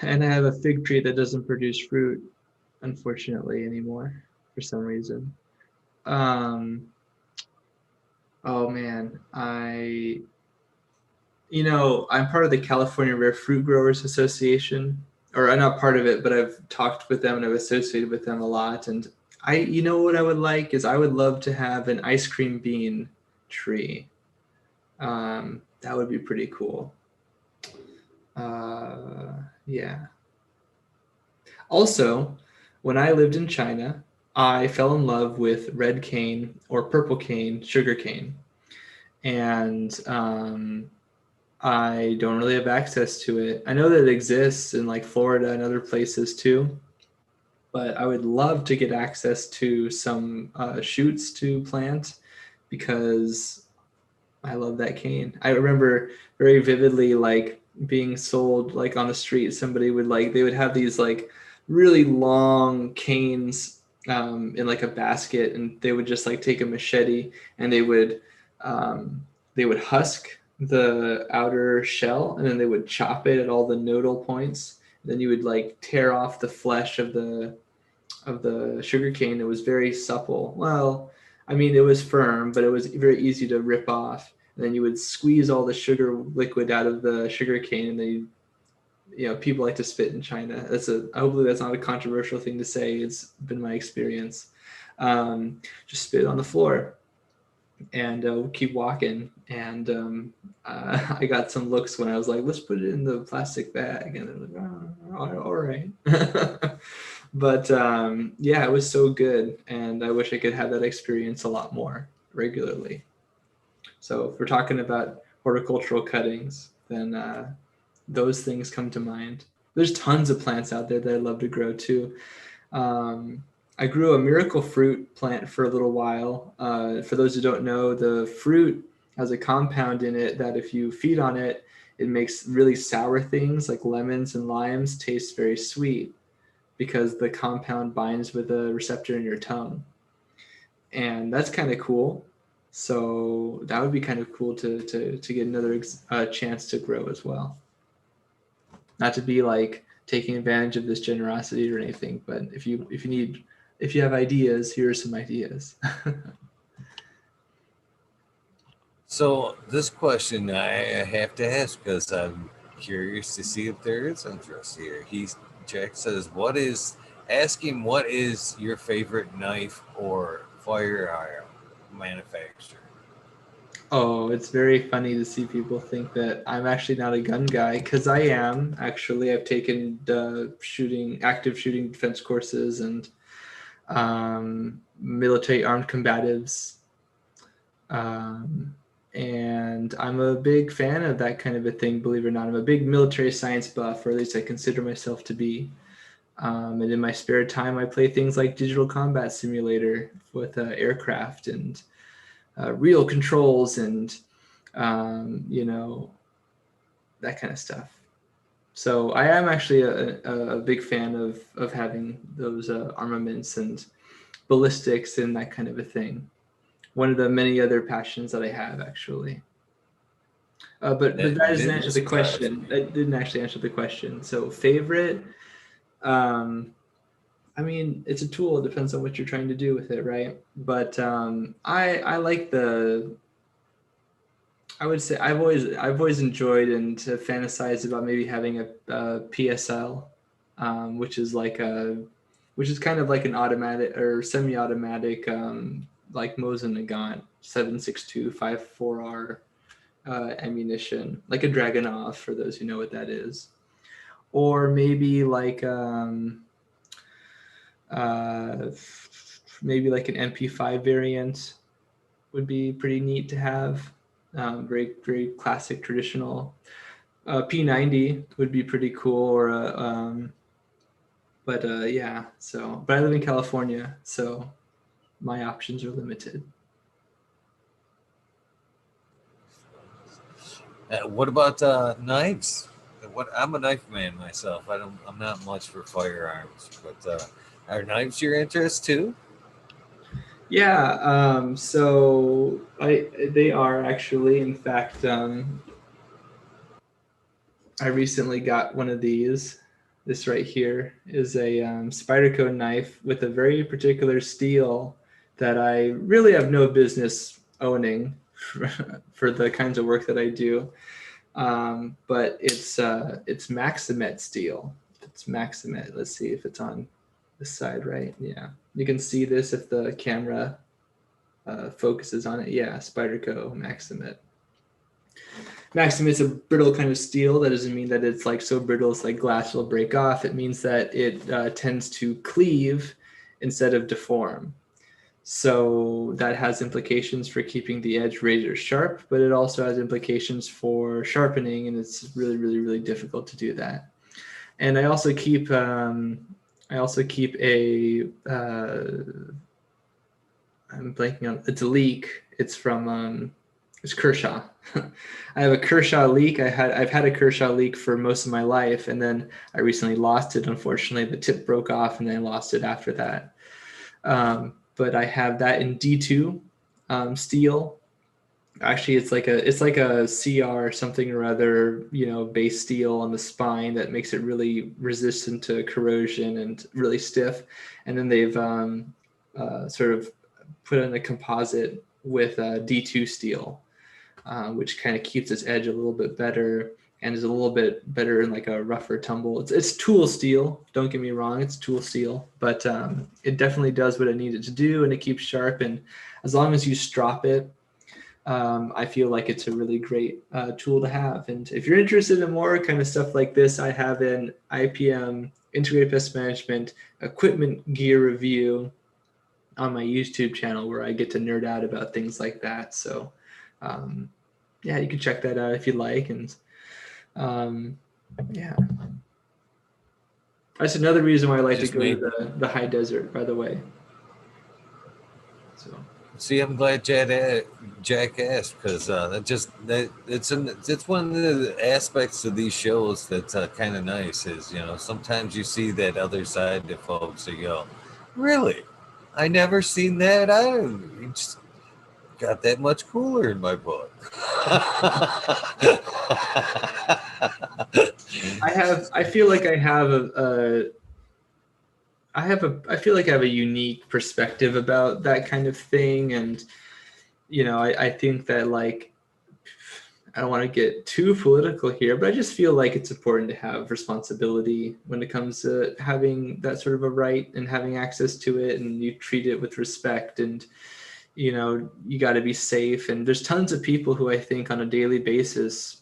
and I have a fig tree that doesn't produce fruit, unfortunately, anymore for some reason. Um, oh man, I'm part of the California Rare Fruit Growers Association, or I'm not part of it, but I've talked with them and I've associated with them a lot. And what I would like is I would love to have an ice cream bean tree. That would be pretty cool. Yeah. Also, when I lived in China, I fell in love with red cane or purple cane, sugar cane. And I don't really have access to it. I know that it exists in like Florida and other places too, but I would love to get access to some shoots to plant because I love that cane. I remember very vividly like being sold like on the street. Somebody would like they would have these like really long canes in like a basket, and they would just like take a machete and they would husk the outer shell, and then they would chop it at all the nodal points. And then you would like tear off the flesh of the sugar cane. It was very supple. Well, I mean, it was firm, but it was very easy to rip off. And then you would squeeze all the sugar liquid out of the sugar cane, and then people like to spit in China. Hopefully that's not a controversial thing to say. It's been my experience. Just spit on the floor and keep walking. And I got some looks when I was like, let's put it in the plastic bag. And they're like, oh, all right. But yeah, it was so good. And I wish I could have that experience a lot more regularly. So if we're talking about horticultural cuttings, then those things come to mind. There's tons of plants out there that I'd love to grow too. Um, I grew a miracle fruit plant for a little while. For those who don't know, the fruit has a compound in it that if you feed on it, it makes really sour things like lemons and limes taste very sweet because the compound binds with a receptor in your tongue. And that's kind of cool. So that would be kind of cool to get another chance to grow as well. Not to be like taking advantage of this generosity or anything, but if you have ideas, here are some ideas. So this question I have to ask because I'm curious to see if there is interest here. Jack says, ask him what is your favorite knife or firearm manufacturer? Oh, it's very funny to see people think that I'm actually not a gun guy because I am. Actually, I've taken active shooting defense courses and military armed combatives. Um, and I'm a big fan of that kind of a thing, believe it or not. I'm a big military science buff, or at least I consider myself to be. And in my spare time, I play things like Digital Combat Simulator with aircraft and real controls and, that kind of stuff. So I am actually a big fan of having those armaments and ballistics and that kind of a thing. One of the many other passions that I have, actually. But that That doesn't didn't answer the surprise question. me. That didn't actually answer the question. So favorite, um, I mean, it's a tool. It depends on what you're trying to do with it, right? But I like the. I would say I've always enjoyed and fantasized about maybe having a PSL, which is which is kind of like an automatic or semi-automatic, like Mosin Nagant 7.62 5.4R ammunition, like a Dragunov for those who know what that is, or uh, maybe like an MP5 variant would be pretty neat to have. Very very classic traditional. P90 would be pretty cool, or but yeah. So, but I live in California, so my options are limited. What about knives? What I'm a knife man myself. I'm not much for firearms, but are knives your interest too? Yeah. So they are actually, in fact, I recently got one of these. This right here is a Spyderco knife with a very particular steel that I really have no business owning for the kinds of work that I do. But it's Maximet steel. It's Maximet. Let's see if it's on this side, right? Yeah, you can see this if the camera focuses on it. Yeah, Spyderco Maximet. Maximit's a brittle kind of steel. That doesn't mean that it's like so brittle it's like glass will break off. It means that it tends to cleave instead of deform. So that has implications for keeping the edge razor sharp, but it also has implications for sharpening, and it's really, really, really difficult to do that. And I also keep a I'm blanking on it's a leak. It's from it's Kershaw. I have a Kershaw leak. I've had a Kershaw leak for most of my life, and then I recently lost it. Unfortunately, the tip broke off, and I lost it after that. But I have that in D2 steel. Actually, it's like a CR something or other, base steel on the spine that makes it really resistant to corrosion and really stiff. And then they've sort of put in a composite with D2 steel, which kind of keeps its edge a little bit better and is a little bit better in like a rougher tumble. It's tool steel. Don't get me wrong, it's tool steel, but it definitely does what it needed to do, and it keeps sharp. And as long as you strop it, I feel like it's a really great tool to have. And if you're interested in more kind of stuff like this, I have an IPM integrated pest management equipment gear review on my YouTube channel where I get to nerd out about things like that. So um, yeah, you can check that out if you like. And um, yeah, that's another reason why I like to Just go to made the high desert, by the way. So See, I'm glad Jack asked because it's one of the aspects of these shows that's kind of nice. Is sometimes you see that other side to folks. You go, really? I never seen that. You just got that much cooler in my book. I feel like I feel like I have a unique perspective about that kind of thing. And I think that, like, I don't want to get too political here, but I just feel like it's important to have responsibility when it comes to having that sort of a right and having access to it, and you treat it with respect. And you got to be safe. And there's tons of people who I think on a daily basis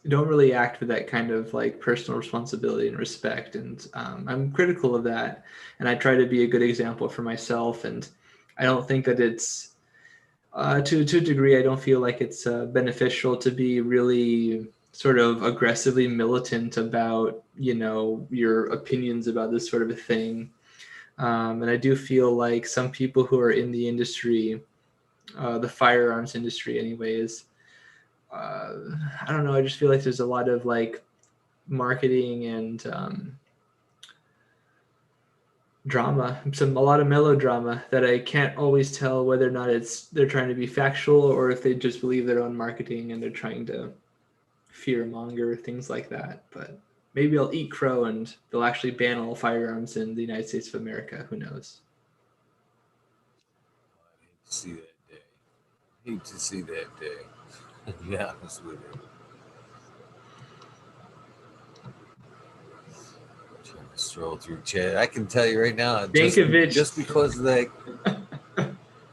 don't really act with that kind of like personal responsibility and respect. And I'm critical of that, and I try to be a good example for myself. And I don't think that it's to a degree, I don't feel like it's beneficial to be really sort of aggressively militant about your opinions about this sort of a thing. And I do feel like some people who are in the industry, the firearms industry anyways, I don't know. I just feel like there's a lot of like marketing and drama, a lot of melodrama that I can't always tell whether or not they're trying to be factual or if they just believe their own marketing and they're trying to fear monger, things like that. But maybe I'll eat crow and they'll actually ban all firearms in the United States of America. Who knows? I hate to see that day. Hate to see that day. To be honest with you. Trying to stroll through chat. I can tell you right now, just Dankovich because of that.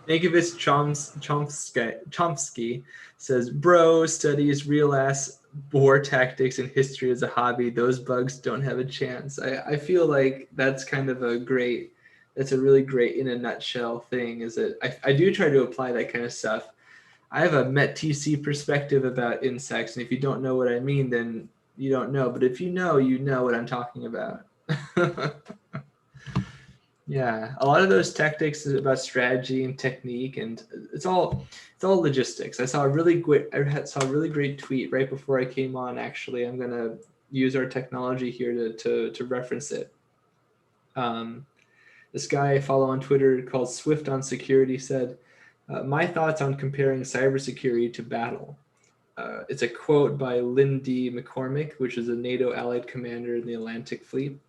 Nankovich Chomsky says, bro studies real ass war tactics and history as a hobby. Those bugs don't have a chance. I feel like that's kind of that's a really great in a nutshell thing. Is that I do try to apply that kind of stuff. I have a MET-TC perspective about insects, and if you don't know what I mean, then you don't know. But if you know what I'm talking about. Yeah, a lot of those tactics is about strategy and technique, and it's all logistics. I saw a really great tweet right before I came on. Actually, I'm gonna use our technology here to reference it. This guy I follow on Twitter called Swift on Security said, "My thoughts on comparing cybersecurity to battle." It's a quote by Lindy McCormick, which is a NATO allied commander in the Atlantic Fleet.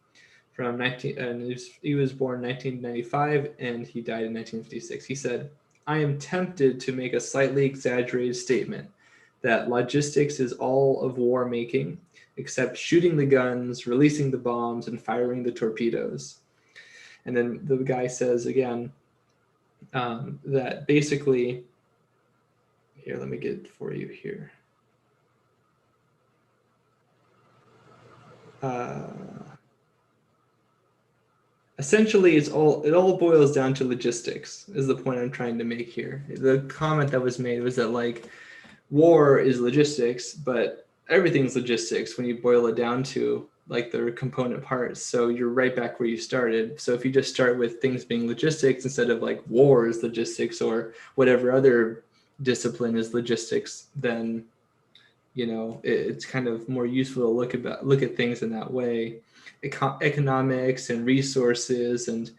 He was born in 1995 and he died in 1956. He said, "I am tempted to make a slightly exaggerated statement that logistics is all of war making, except shooting the guns, releasing the bombs, and firing the torpedoes." And then the guy says again that basically, here, let me get it for you here. Essentially, it all boils down to logistics, is the point I'm trying to make here. The comment that was made was that like war is logistics, but everything's logistics when you boil it down to like their component parts. So you're right back where you started. So if you just start with things being logistics instead of like war is logistics or whatever other discipline is logistics, then it's kind of more useful to look at things in that way. Economics and resources and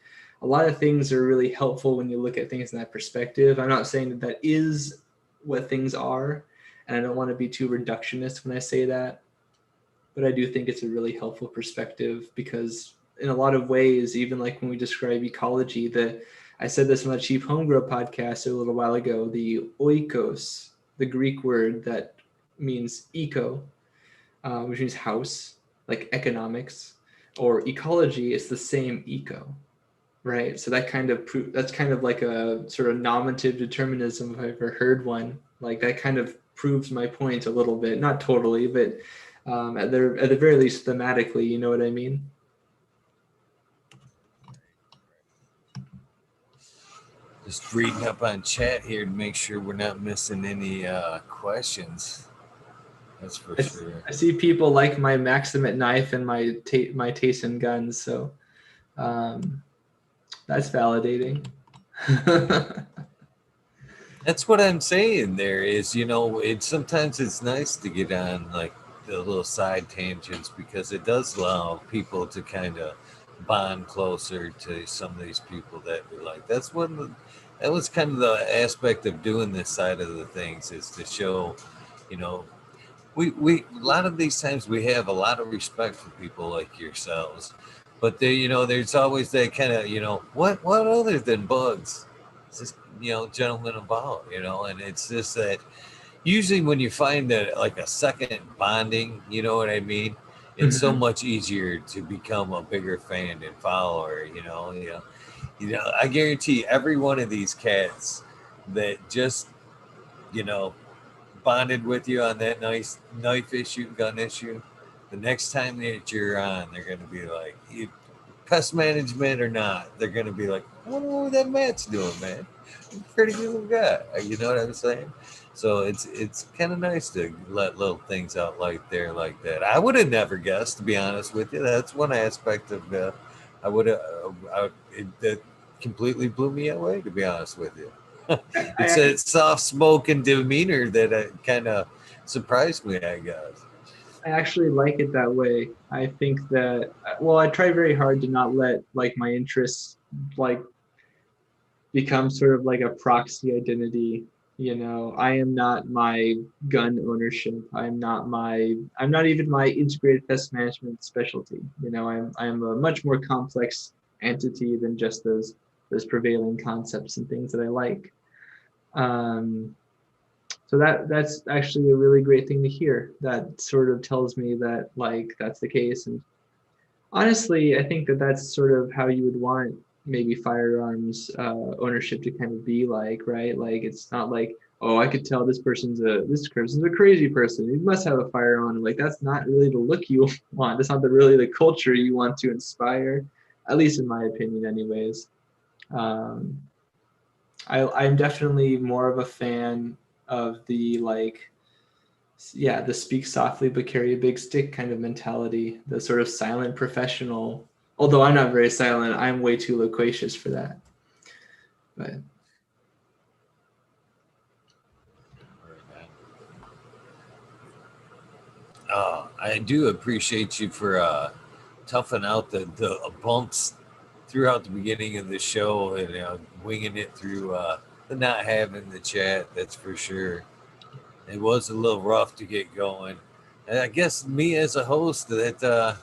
a lot of things are really helpful when you look at things in that perspective. I'm not saying that is what things are, and I don't want to be too reductionist when I say that, but I do think it's a really helpful perspective because in a lot of ways, even like when we describe ecology, I said this on the Cheap Homegrow podcast a little while ago, the oikos, the Greek word that means eco, which means house, like economics, or ecology is the same eco, right? So that's kind of like a sort of nominative determinism if I've ever heard one. Like that kind of proves my point a little bit, not totally, but at the very least thematically, you know what I mean? Just reading up on chat here to make sure we're not missing any questions. That's for sure. I see people like my Maximate knife and my Tayson guns, so that's validating. That's what I'm saying. There is, sometimes it's nice to get on like the little side tangents because it does allow people to kind of bond closer to some of these people that we like. That was kind of the aspect of doing this side of the things is to show, you know, we a lot of these times we have a lot of respect for people like yourselves, but there's always that kind of what other than bugs, it's just gentlemen about and it's just that usually when you find that like a second bonding, you know what I mean, it's so much easier to become a bigger fan and follower. I guarantee every one of these cats that just bonded with you on that nice knife issue, gun issue, the next time that you're on, they're going to be like, pest management or not, they're going to be like, I wonder what that Matt's doing, man. He's a pretty good guy. You know what I'm saying? So it's kind of nice to let little things out like that. I would have never guessed, to be honest with you. That's one aspect of I would have. That completely blew me away, to be honest with you. It's a soft spoken demeanor that kind of surprised me, I guess. I actually like it that way. I think that, well, I try very hard to not let like my interests like become sort of like a proxy identity. You know, I am not my gun ownership. I'm not even my integrated pest management specialty. You know, I'm a much more complex entity than just those prevailing concepts and things that I like. Um, so that's actually a really great thing to hear. That sort of tells me that like that's the case. And honestly, I think that that's sort of how you would want maybe firearms ownership to kind of be like, right? Like it's not like, oh, I could tell this person's a crazy person. He must have a firearm. Like that's not really the look you want. That's not really the culture you want to inspire, at least in my opinion, anyways. Um, I'm definitely more of a fan of the like, yeah, the speak softly but carry a big stick kind of mentality, the sort of silent professional. Although I'm not very silent, I'm way too loquacious for that. But I do appreciate you for toughing out the bumps throughout the beginning of the show and winging it through the not having the chat. That's for sure. It was a little rough to get going. And I guess me as a host, that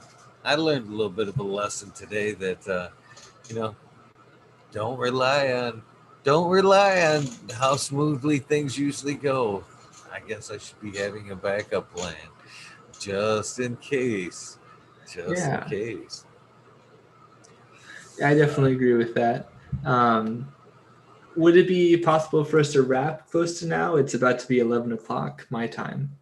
I learned a little bit of a lesson today that you know don't rely on don't rely on how smoothly things usually go. I guess I should be having a backup plan just in case. Just in yeah, case. I Uh, definitely agree with that. Um, would it be possible for us to wrap close to now? It's about to be 11 o'clock my time.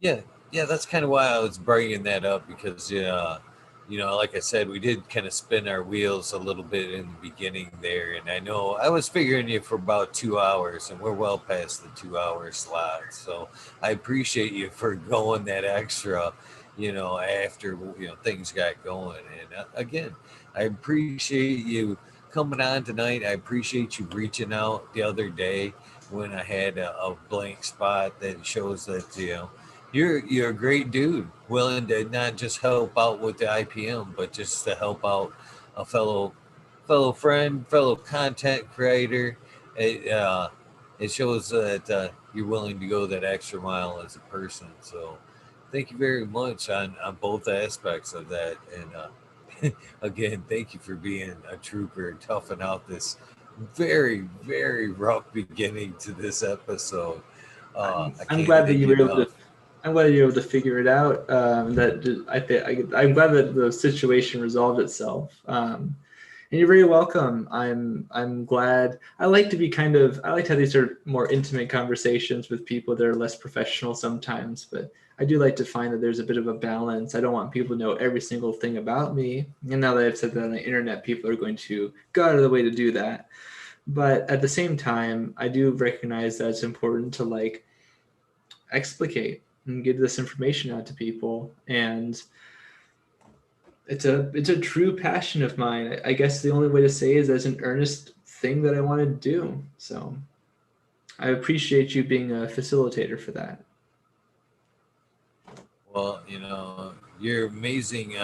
Yeah, yeah, that's kind of why I was bringing that up because, like I said, we did kind of spin our wheels a little bit in the beginning there, and I know I was figuring you for about 2 hours, and we're well past the 2 hour slot. So I appreciate you for going that extra, after things got going. And again, I appreciate you coming on tonight. I appreciate you reaching out the other day when I had a blank spot that shows that you're a great dude, willing to not just help out with the IPM, but just to help out a fellow friend, fellow content creator. It shows that you're willing to go that extra mile as a person. So, thank you very much on both aspects of that. And again, thank you for being a trooper and toughing out this very very rough beginning to this episode. I I'm can't glad that thank you you were able to. enough. I'm glad you were able to figure it out. That I think I'm glad that the situation resolved itself. And you're very welcome. I'm glad. I like to be I like to have these sort of more intimate conversations with people that are less professional sometimes, but I do like to find that there's a bit of a balance. I don't want people to know every single thing about me. And now that I've said that on the internet, people are going to go out of the way to do that. But at the same time, I do recognize that it's important to like explicate and give this information out to people. And it's a true passion of mine. I guess the only way to say is as an earnest thing that I want to do. So I appreciate you being a facilitator for that. Well, you're amazing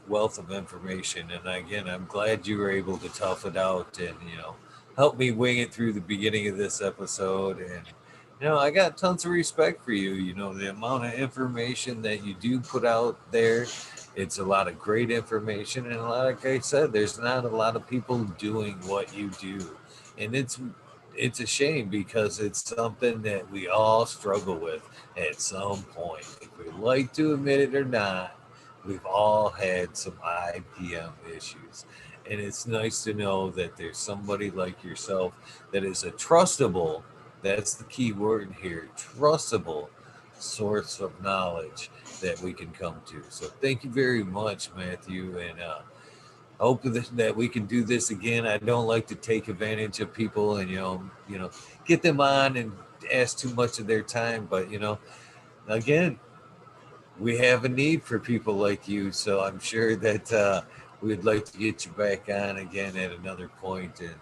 wealth of information, and again, I'm glad you were able to tough it out and help me wing it through the beginning of this episode. And I got tons of respect for you. The amount of information that you do put out there. It's a lot of great information, and like I said, there's not a lot of people doing what you do, and it's a shame because it's something that we all struggle with at some point. If we like to admit it or not, we've all had some IPM issues. And it's nice to know that there's somebody like yourself that is a trustable, that's the key word here, trustable source of knowledge that we can come to. So thank you very much, Matthew. And I hope that we can do this again. I don't like to take advantage of people and get them on and ask too much of their time. But again, we have a need for people like you. So I'm sure that we'd like to get you back on again at another point and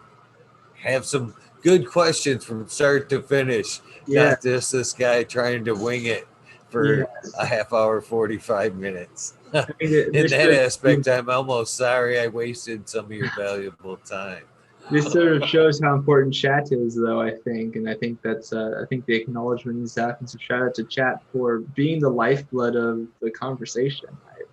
have some good questions from start to finish. Yeah, Not just this guy trying to wing it for yes. a half hour, 45 minutes. I mean, In this that sort of aspect, I'm almost sorry I wasted some of your valuable time. this sort of shows how important chat is, though. I think, and I think that's I think the acknowledgement needs to happen. So shout out to chat for being the lifeblood of the conversation.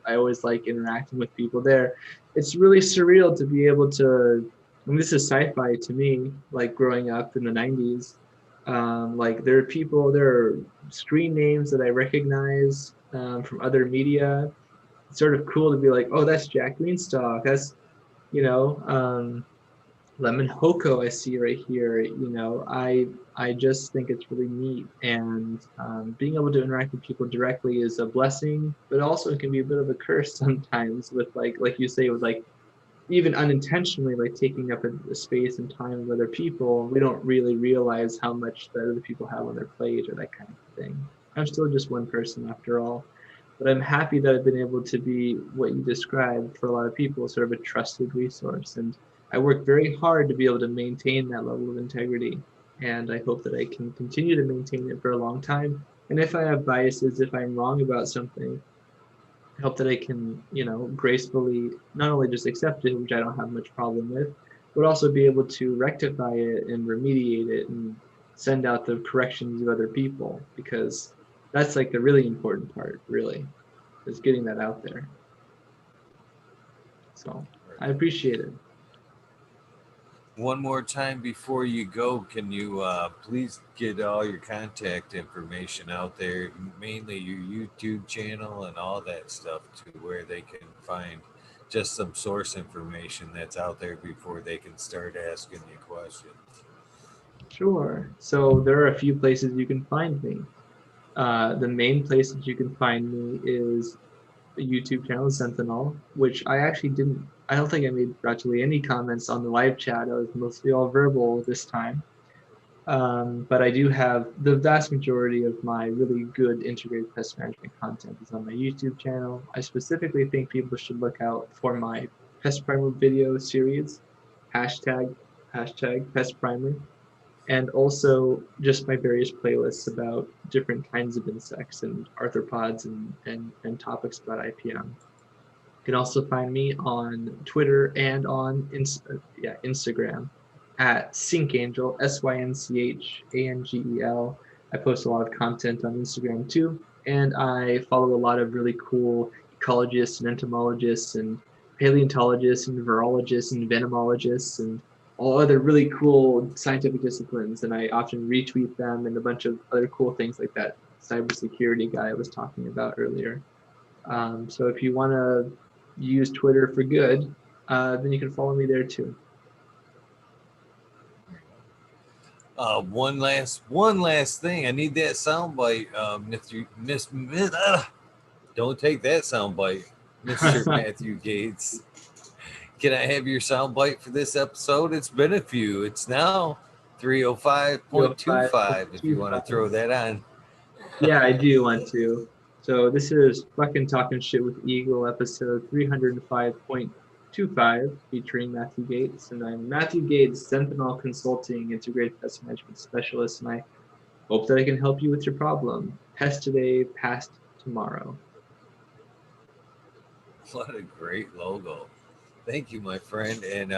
I always like interacting with people there. It's really surreal to be able to. I mean, this is sci-fi to me. Like growing up in the '90s, like there are screen names that I recognize from other media. It's sort of cool to be like, oh, that's Jack Greenstock. That's you know. Lemon Hoko I see right here. I just think it's really neat, and being able to interact with people directly is a blessing, but also it can be a bit of a curse sometimes. With like you say, with like even unintentionally like taking up a space and time of other people, we don't really realize how much that other people have on their plate or that kind of thing. I'm still just one person after all, but I'm happy that I've been able to be what you described for a lot of people, sort of a trusted resource. And I work very hard to be able to maintain that level of integrity. And I hope that I can continue to maintain it for a long time. And if I have biases, if I'm wrong about something, I hope that I can, gracefully not only just accept it, which I don't have much problem with, but also be able to rectify it and remediate it and send out the corrections of other people, because that's like the really important part, really, is getting that out there. So I appreciate it. One more time before you go, can you please get all your contact information out there, mainly your YouTube channel and all that stuff, to where they can find just some source information that's out there before they can start asking you questions? Sure. So there are a few places you can find me. The main place that you can find me is a YouTube channel, Sentinel, which I don't think I made practically any comments on the live chat. I was mostly all verbal this time. But I do have the vast majority of my really good integrated pest management content is on my YouTube channel. I specifically think people should look out for my pest primer video series, hashtag, hashtag pest primer, and also just my various playlists about different kinds of insects and arthropods and topics about IPM. You can also find me on Twitter and on Instagram at SyncAngel, SYNCHANGEL. I post a lot of content on Instagram too, and I follow a lot of really cool ecologists and entomologists and paleontologists and virologists and venomologists and all other really cool scientific disciplines. And I often retweet them and a bunch of other cool things like that cybersecurity guy I was talking about earlier. So if you want to use Twitter for good, then you can follow me there too. One last thing. I need that soundbite, don't take that soundbite, Mr. Matthew Gates. Can I have your soundbite for this episode? It's been a few. It's now 305.25 if you want to 305.25. throw that on. Yeah, I do want to. So this is fucking talking shit with Eagle, episode 305.25, featuring Matthew Gates, and I'm Matthew Gates, Sentinel Consulting Integrated Pest Management Specialist, and I hope that I can help you with your problem. Pest today, past tomorrow. What a great logo. Thank you, my friend. And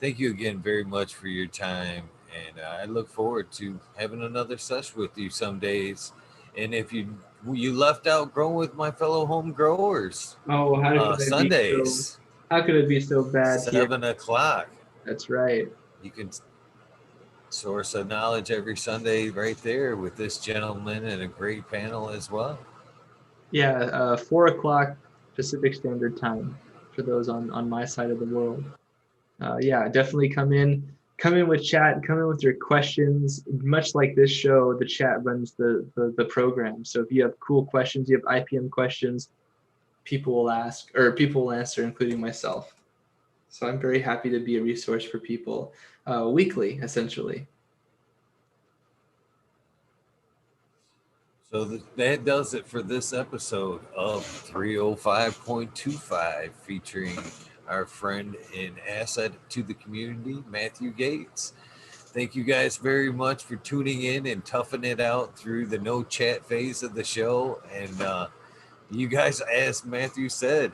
thank you again very much for your time. And I look forward to having another session with you some days. And if you left out growing with my fellow home growers, Oh, Sundays, how could it be so bad here? 7 o'clock. That's right. You can source of knowledge every Sunday right there with this gentleman and a great panel as well. Yeah, 4 o'clock Pacific Standard Time for those on my side of the world. Yeah, definitely come in with chat, come in with your questions. Much like this show, the chat runs the program. So if you have cool questions, you have IPM questions, people will ask or people will answer, including myself. So I'm very happy to be a resource for people weekly, essentially. that does it for this episode of 305.25, featuring our friend and asset to the community, Mathew Gates. Thank you guys very much for tuning in and toughing it out through the no chat phase of the show. And you guys, as Mathew said,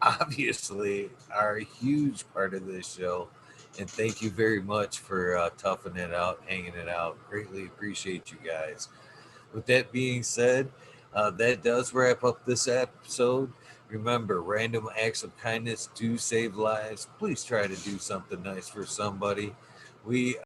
obviously are a huge part of this show. And thank you very much for toughing it out, hanging it out. Greatly appreciate you guys. With that being said, that does wrap up this episode. Remember, random acts of kindness do save lives. Please try to do something nice for somebody. We